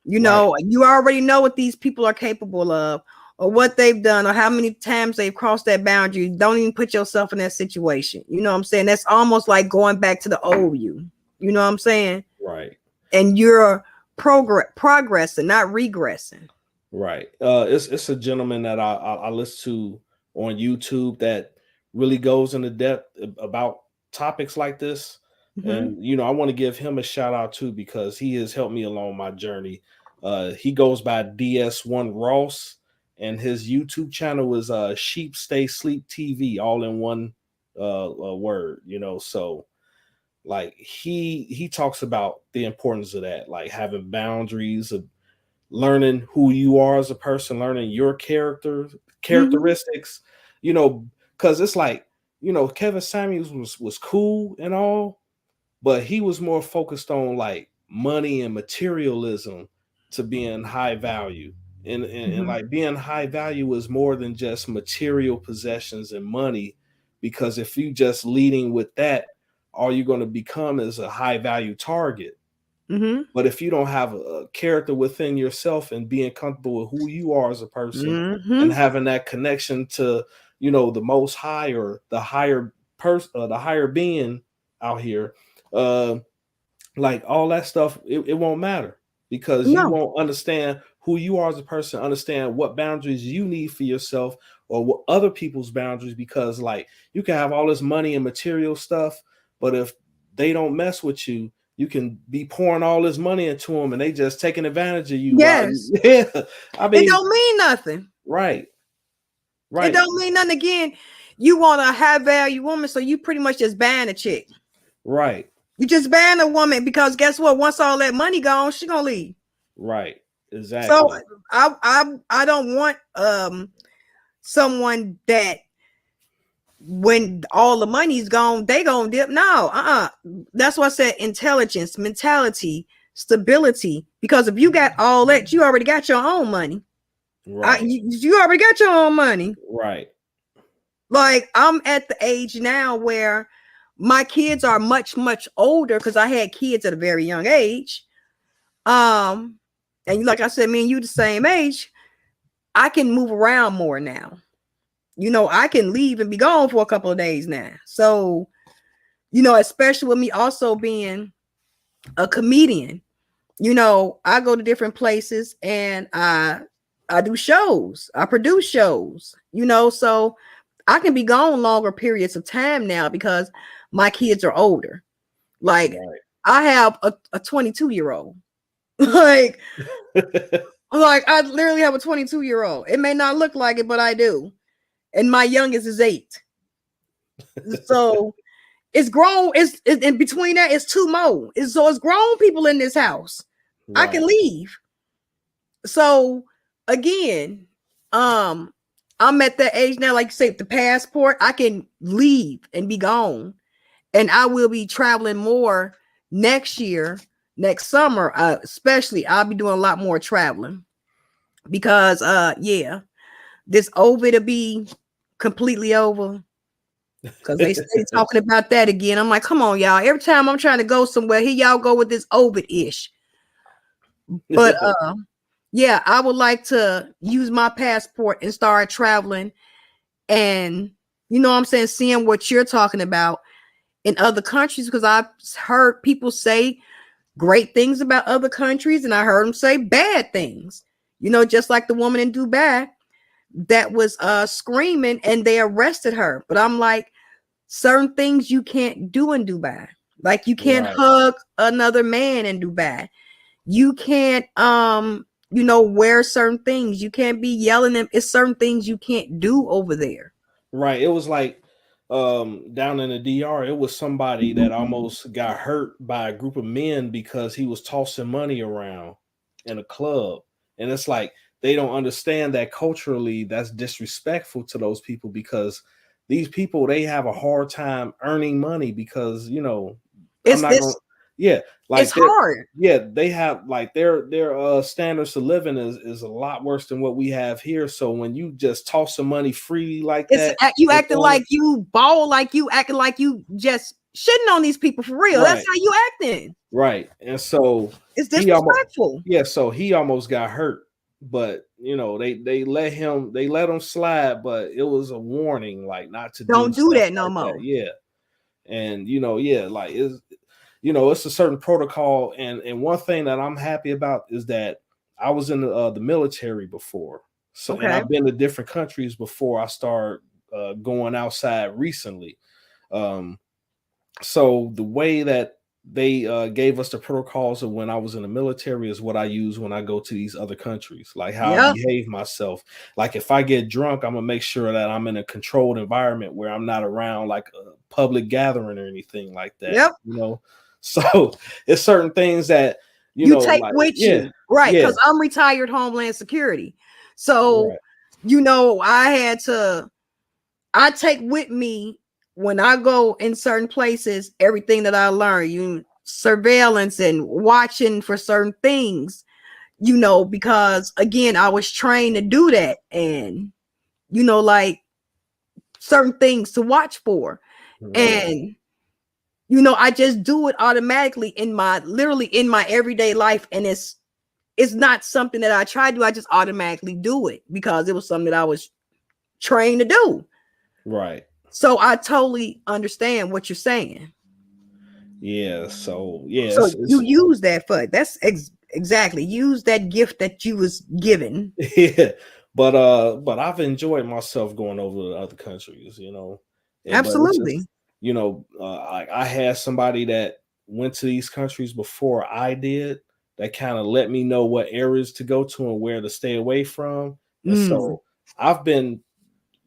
You know, you already know what these people are capable of, or what they've done, or how many times they've crossed that boundary. Don't even put yourself in that situation. You know what I'm saying? That's almost like going back to the old you. You know what I'm saying? Right. And you're progressing, not regressing. Right. It's a gentleman that I listen to on YouTube that really goes into depth about topics like this. Mm-hmm. And, you know, I want to give him a shout out too, because he has helped me along my journey. He goes by DS1 Ross, and his YouTube channel is Sheep Stay Sleep TV, all in one word, you know. So like he talks about the importance of that, like having boundaries, of learning who you are as a person, learning your characteristics, you know, because it's like, you know, Kevin Samuels was cool and all, but he was more focused on like money and materialism to being high value. And like being high value is more than just material possessions and money, because if you just leading with that, all you're going to become is a high value target. But if you don't have a character within yourself and being comfortable with who you are as a person and having that connection to, you know, the most high, or the higher person, the higher being out here, like all that stuff, it won't matter, because you won't understand who you are as a person, understand what boundaries you need for yourself, or what other people's boundaries, because like you can have all this money and material stuff, but if they don't mess with you, you can be pouring all this money into them and they just taking advantage of you. Yes. Yeah. I mean, it don't mean nothing. Right. It don't mean nothing. Again, you want a high value woman, so you pretty much just ban a chick. Right. You just ban a woman, because guess what? Once all that money gone, she gonna leave. Right. Exactly. So I don't want someone that when all the money's gone, they gonna dip. No, that's why I said intelligence, mentality, stability. Because if you got all that, you already got your own money. Right. You already got your own money. Right. Like, I'm at the age now where my kids are much, much older, because I had kids at a very young age. And like I said, me and you the same age. I can move around more now. You know, I can leave and be gone for a couple of days now. So, you know, especially with me also being a comedian, you know, I go to different places and I do shows. I produce shows, you know, so I can be gone longer periods of time now because my kids are older. Like, I have a 22-year-old. like I literally have a 22-year-old. It may not look like it, but I do. And my youngest is 8. So it's grown. It's in between that, it's 2 more. So it's grown people in this house. Right. I can leave. So again, I'm at that age now, like you say, the passport, I can leave and be gone. And I will be traveling more next year, next summer, especially. I'll be doing a lot more traveling because yeah, this COVID will be completely over, because they stay talking about that again. I'm like, come on, y'all. Every time I'm trying to go somewhere, here y'all go with this COVID-ish. But yeah, I would like to use my passport and start traveling, and you know what I'm saying, seeing what you're talking about in other countries, because I've heard people say great things about other countries, and I heard them say bad things. You know, just like the woman in Dubai that was screaming and they arrested her. But I'm like, certain things you can't do in Dubai. Like, you can't hug another man in Dubai. You can't you know, wear certain things. You can't be yelling them. It's certain things you can't do over there. Right. It was like down in the DR, it was somebody that almost got hurt by a group of men because he was tossing money around in a club. And it's like they don't understand that culturally that's disrespectful to those people, because these people, they have a hard time earning money because, you know, I'm It's not going this. to, yeah, It's like hard. yeah, they have like their standards of living is a lot worse than what we have here. So when you just toss some money free like It's that, you and acting like you ball, like you acting like you just shitting on these people for real. That's right, how you acting. right. And so It's he almost, disrespectful. yeah, so he almost got hurt. But you know, they let him slide, but it was a warning, like not to do Don't do stuff that no like that. more. Yeah. And you know, yeah, like it's, you know, it's a certain protocol. And one thing that I'm happy about is that I was in the military before, so, and Okay. I've been to different countries before I start going outside recently. Um, so the way that they gave us the protocols of when I was in the military is what I use when I go to these other countries, like how I Yep. behave myself. Like if I get drunk, I'm gonna make sure that I'm in a controlled environment where I'm not around like a public gathering or anything like that, Yep. you know. So it's certain things that, you You know, take like, with yeah, you, right? yeah, Because I'm retired Homeland Security, so right, you know I take with me when I go in certain places everything that I learn. You surveillance and watching for certain things, you know, because again, I was trained to do that, and you know, like certain things to watch for, right. and you know, I just do it automatically in my literally in my everyday life, and it's not something that I try to do. I just automatically do it because it was something that I was trained to do. Right. So I totally understand what you're saying. Yeah. So yeah, So you it's use that for that's exactly use that gift that you was given. yeah, but I've enjoyed myself going over to other countries, you know. But it's just, Absolutely. you know, I had somebody that went to these countries before I did, that kind of let me know what areas to go to and where to stay away from. And Mm. so I've been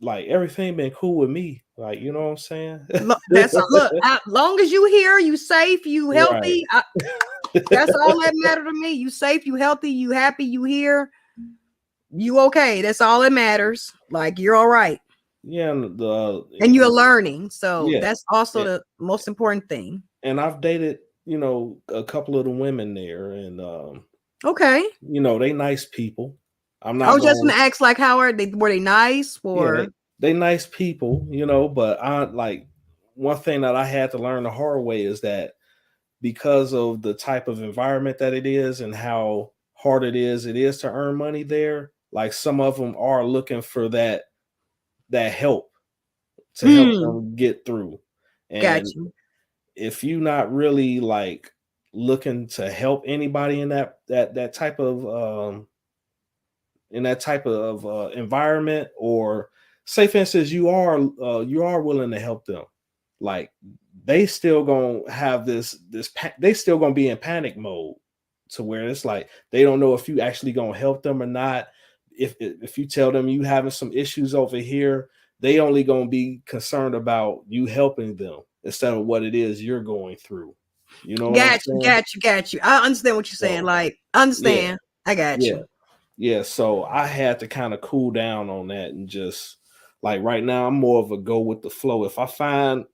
like, everything been cool with me, like, you know what I'm saying? That's look. As long as you here, you safe, you Right. healthy. That's all that matter to me. You safe, you healthy, you happy, you here, you okay. That's all that matters. Like you're all right, Yeah, and and you're learning. So yeah. that's also the most important thing. And I've dated, you know, a couple of the women there, and Okay. you know, they nice people. I'm I not was just going. gonna ask, like, how are they? Were they nice Yeah, or? they nice people, you know. But I like, one thing that I had to learn the hard way is that because of the type of environment that it is and how hard it is to earn money there. Like some of them are looking for that help to help Mm, them get through. got And you. if you not really like looking to help anybody in that type of environment, or say for instance you are willing to help them, like they still gonna have they still gonna be in panic mode, to where it's like they don't know if you actually gonna help them or not. If you tell them you having some issues over here, they only gonna be concerned about you helping them instead of what it is you're going through. You know what I'm Got you. saying? Got you. Got you. I understand what you're saying. So Like, yeah, understand. I got yeah. you. Yeah, so I had to kind of cool down on that, and just like right now I'm more of a go with the flow. If I find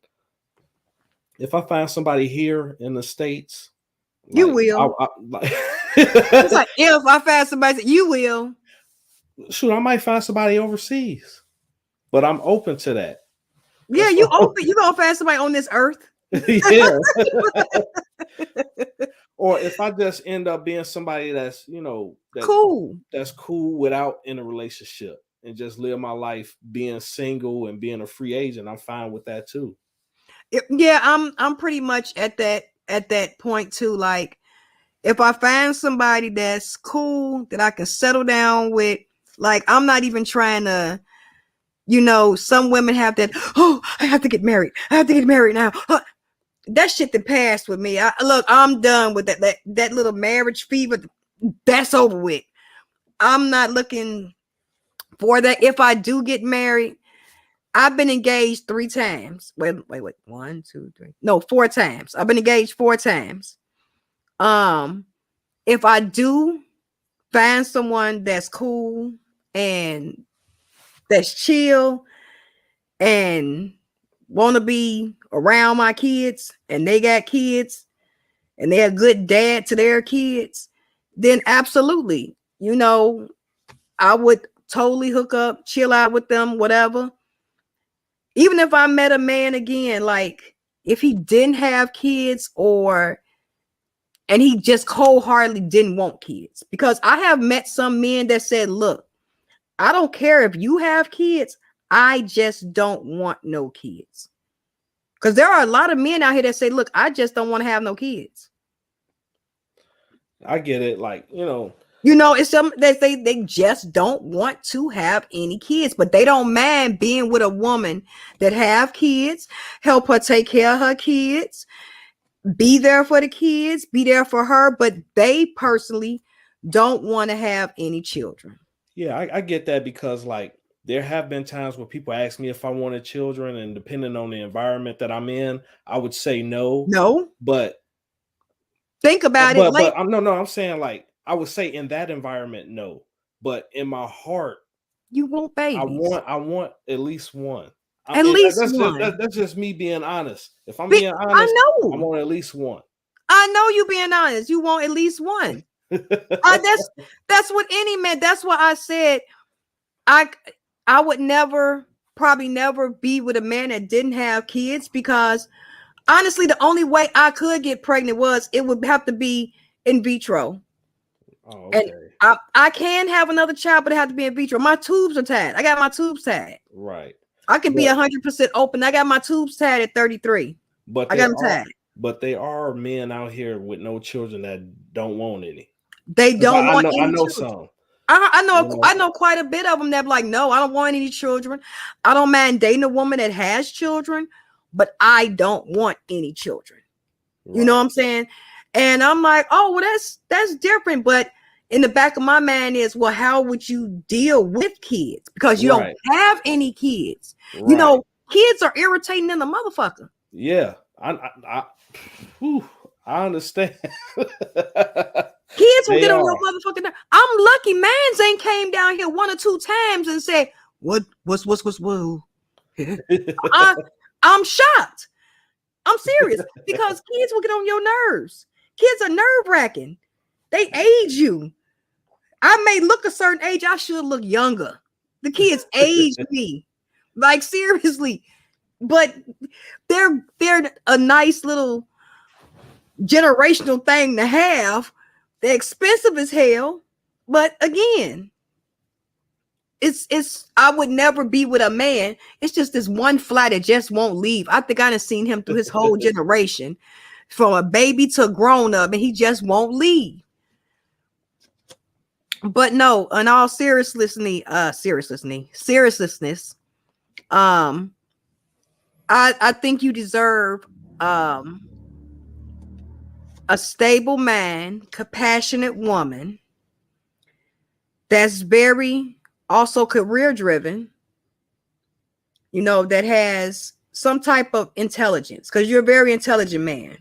somebody here in the States, You like will. I like It's like if I find somebody, you will. shoot, I might find somebody overseas, but I'm open to that. Yeah, That's you what open. You gonna find somebody on this earth. yeah. Or if I just end up being somebody that's, you know, Cool. that's cool without in a relationship, and just live my life being single and being a free agent, I'm fine with that too. Yeah, I'm pretty much at that point too. Like, if I find somebody that's cool that I can settle down with, like I'm not even trying to. You know, some women have that. Oh, I have to get married. I have to get married now. That shit that passed with me. Look, I'm done with that little marriage fever. That's over with. I'm not looking for that. If I do get married, I've been engaged 3 times. Wait. 1, 2, 3. No, 4 times. I've been engaged 4 times. Um, if I do find someone that's cool and that's chill and want to be around my kids, and they got kids and they're a good dad to their kids, then absolutely, I would totally hook up, chill out with them, whatever. Even if I met a man again, like if he didn't have kids and he just cold-heartedly didn't want kids, because I have met some men that said, look, I don't care if you have kids, I just don't want no kids. Because there are a lot of men out here that say, look, I just don't want to have no kids. I get it. Like, it's some that they just don't want to have any kids, but they don't mind being with a woman that have kids, help her take care of her kids, be there for the kids, be there for her, but they personally don't want to have any children. Yeah, I get that, because like there have been times where people ask me if I wanted children, and depending on the environment that I'm in, I would say no. No, but think about it. But I'm saying, like, I would say in that environment, no. But in my heart, you want babies. I want at least one. At least one. That's just me being honest. If I'm being honest, I want at least one. I know you being honest. You want at least one. That's what any man. That's why I said I would probably never be with a man that didn't have kids, because honestly, the only way I could get pregnant it would have to be in vitro. Oh, okay. And I can have another child, but it has to be in vitro. My tubes are tied. I got my tubes tied. Right. I can be 100% open. I got my tubes tied at 33. But I got them tied. But there are men out here with no children that don't want any. They don't want any. I know children. some. I know quite a bit of them that be like, no, I don't want any children. I don't mind dating a woman that has children, but I don't want any children. Right. You know what I'm saying? And I'm like, oh, well, that's different. But in the back of my mind is, well, how would you deal with kids? Because you don't have any kids. Right. Kids are irritating than the motherfucker. Yeah. I understand. Kids will get on your motherfucking nerves. I'm lucky mans ain't came down here 1 or 2 times and said, what's whoa. I'm shocked. I'm serious, because kids will get on your nerves. Kids are nerve-wracking. They age you. I may look a certain age. I should look younger. The kids age me. Like, seriously. But they're a nice little generational thing to have. They're expensive as hell. But again, it's I would never be with a man. It's just this one fly that just won't leave. I think I done seen him through his whole generation, from a baby to a grown up, and he just won't leave. But no, in all seriousness, I think you deserve a stable man, compassionate woman that's very also career driven, that has some type of intelligence, because you're a very intelligent man.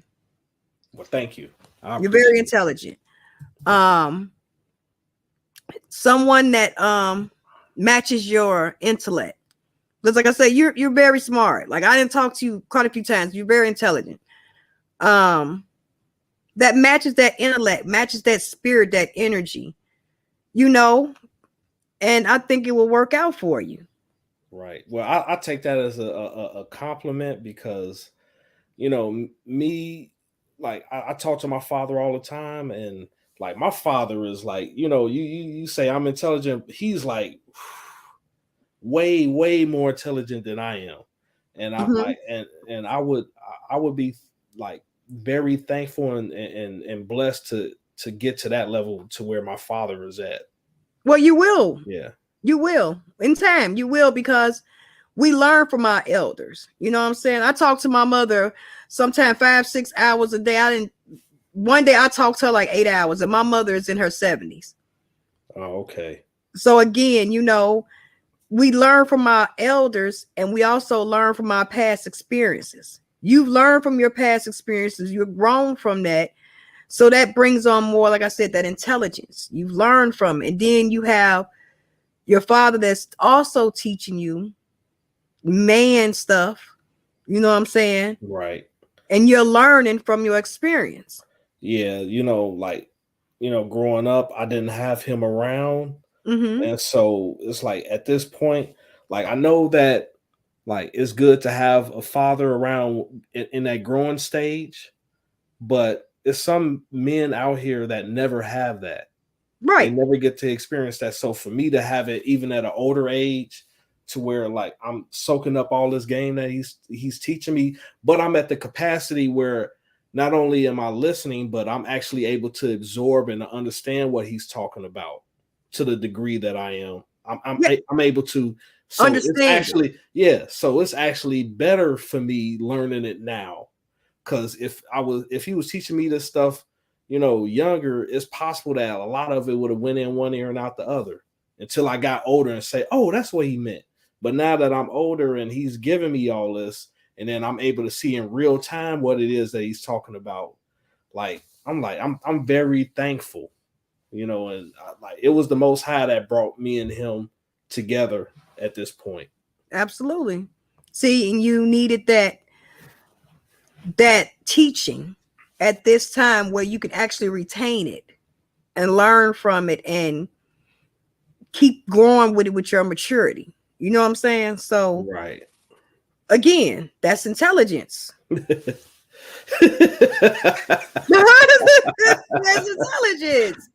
Well, thank you. You're very intelligent. Someone that matches your intellect. Because like I said, you're very smart. Like, I didn't talk to you quite a few times. You're very intelligent. That matches that intellect, matches that spirit, that energy, and I think it will work out for you. Right. Well, I take that as a compliment, because, me, like, I talk to my father all the time, and like, my father is like, you say I'm intelligent. He's like way, way more intelligent than I am. And I'm like, and I would be like very thankful and blessed to get to that level, to where my father is at. Well, you will. Yeah. You will. In time, you will, because we learn from our elders. You know what I'm saying? I talk to my mother sometimes 5-6 hours a day. One day I talked to her like 8 hours, and my mother is in her 70s. Oh, okay. So again, we learn from our elders, and we also learn from our past experiences. You've learned from your past experiences. You've grown from that. So that brings on more, like I said, that intelligence. You learn from it. And then you have your father that's also teaching you man stuff. You know what I'm saying? Right. And you're learning from your experience. Yeah, like, growing up, I didn't have him around. Mm-hmm. And so it's like at this point, like I know that like it's good to have a father around in that growing stage, but there's some men out here that never have that. They Right. never get to experience that. So for me to have it even at an older age, to where like I'm soaking up all this game that he's teaching me, but I'm at the capacity where not only am I listening, but I'm actually able to absorb and understand what he's talking about to the degree that I am. Yeah. I'm able to. So it's Understand it. actually, yeah. So it's actually better for me learning it now. Because if he was teaching me this stuff, younger, it's possible that a lot of it would have went in one ear and out the other until I got older and say, oh, that's what he meant. But now that I'm older and he's giving me all this, and then I'm able to see in real time what it is that he's talking about, I'm very thankful, and like it was the Most High that brought me and him together at this point. Absolutely. See, and you needed that teaching at this time where you could actually retain it and learn from it and keep growing with it with your maturity. You know what I'm saying? So Right. again, that's intelligence. That's intelligence.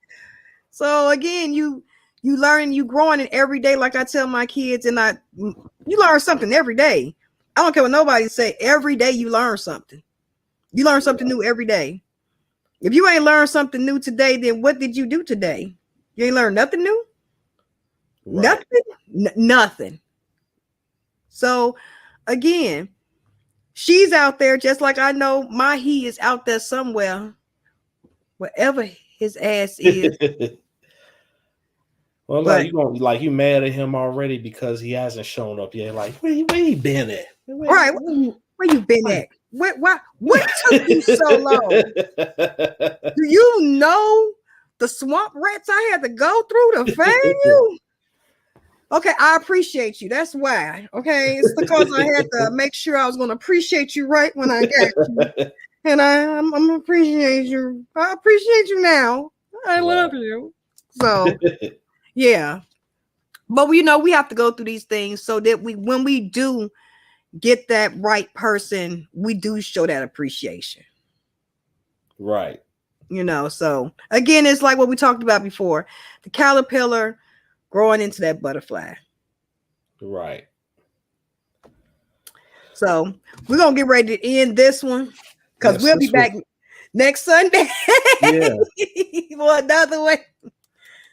So again, you learn, you growing it every day. Like I tell my kids, and you learn something every day. I don't care what nobody say. Every day you learn something. You learn something new every day. If you ain't learned something new today, then what did you do today? You ain't learned nothing new? Right. Nothing? Nothing. So again, she's out there just like I know my he is out there somewhere, wherever his ass is. Well, But you mad at him already because he hasn't shown up yet. Like, where he been at? right, where you been at? What took you so long? Do you know the swamp rats I had to go through to find you? Okay, I appreciate you. That's why. Okay, it's because I had to make sure I was going to appreciate you right when I got you, and I'm appreciate you. I appreciate you now. I love you. So yeah, but we have to go through these things so that when we do get that right person, we do show that appreciation. Right. So again, it's like what we talked about before, the caterpillar growing into that butterfly. Right. So we're going to get ready to end this one because we'll be back next Sunday. Yeah. For another way.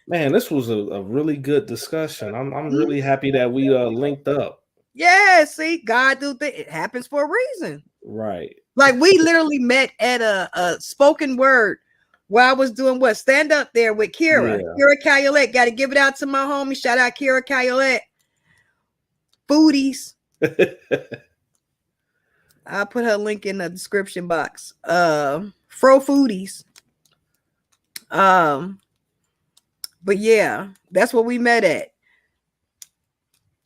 Man, this was a really good discussion. I'm really happy that we linked up. Yeah, see, God do things. It happens for a reason. Right. Like we literally met at a spoken word while I was doing stand up there with Kira. Yeah. Kira Cayolet. Got to give it out to my homie. Shout out Kira Cayolet. Foodies. I'll put her link in the description box. Fro Foodies. But yeah, that's what we met at.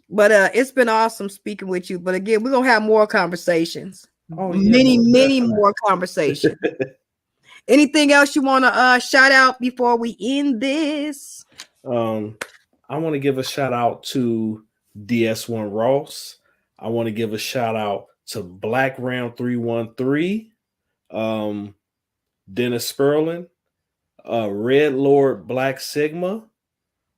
But it's been awesome speaking with you. But again, we're gonna have more conversations. Oh, yeah, many more conversations. Anything else you want to shout out before we end this? I want to give a shout out to DS1 Ross. I want to give a shout out to Black Round 313, Dennis Sperlin, Red Lord Black Sigma,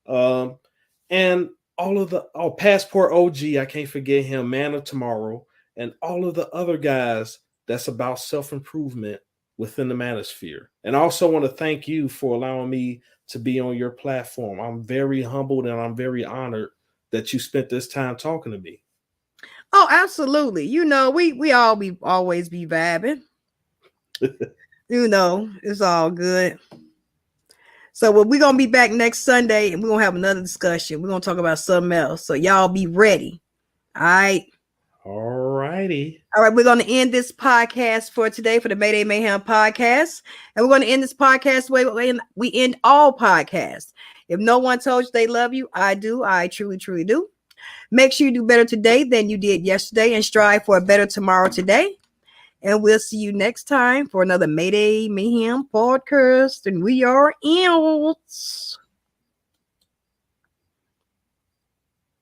and all of the Passport OG. I can't forget him, Man of Tomorrow, and all of the other guys that's about self-improvement within the manosphere. And I also want to thank you for allowing me to be on your platform. I'm very humbled and I'm very honored that you spent this time talking to me. Oh, absolutely. We always be vibing. It's all good. So we're going to be back next Sunday and we're going to have another discussion. We're going to talk about something else. So y'all be ready. All right. All righty. All right, we're going to end this podcast for today for the Mayday Mayhem podcast. And we're going to end this podcast the way we end all podcasts. If no one told you they love you, I do. I truly, truly do. Make sure you do better today than you did yesterday and strive for a better tomorrow today. And we'll see you next time for another Mayday Mayhem podcast. And we are out.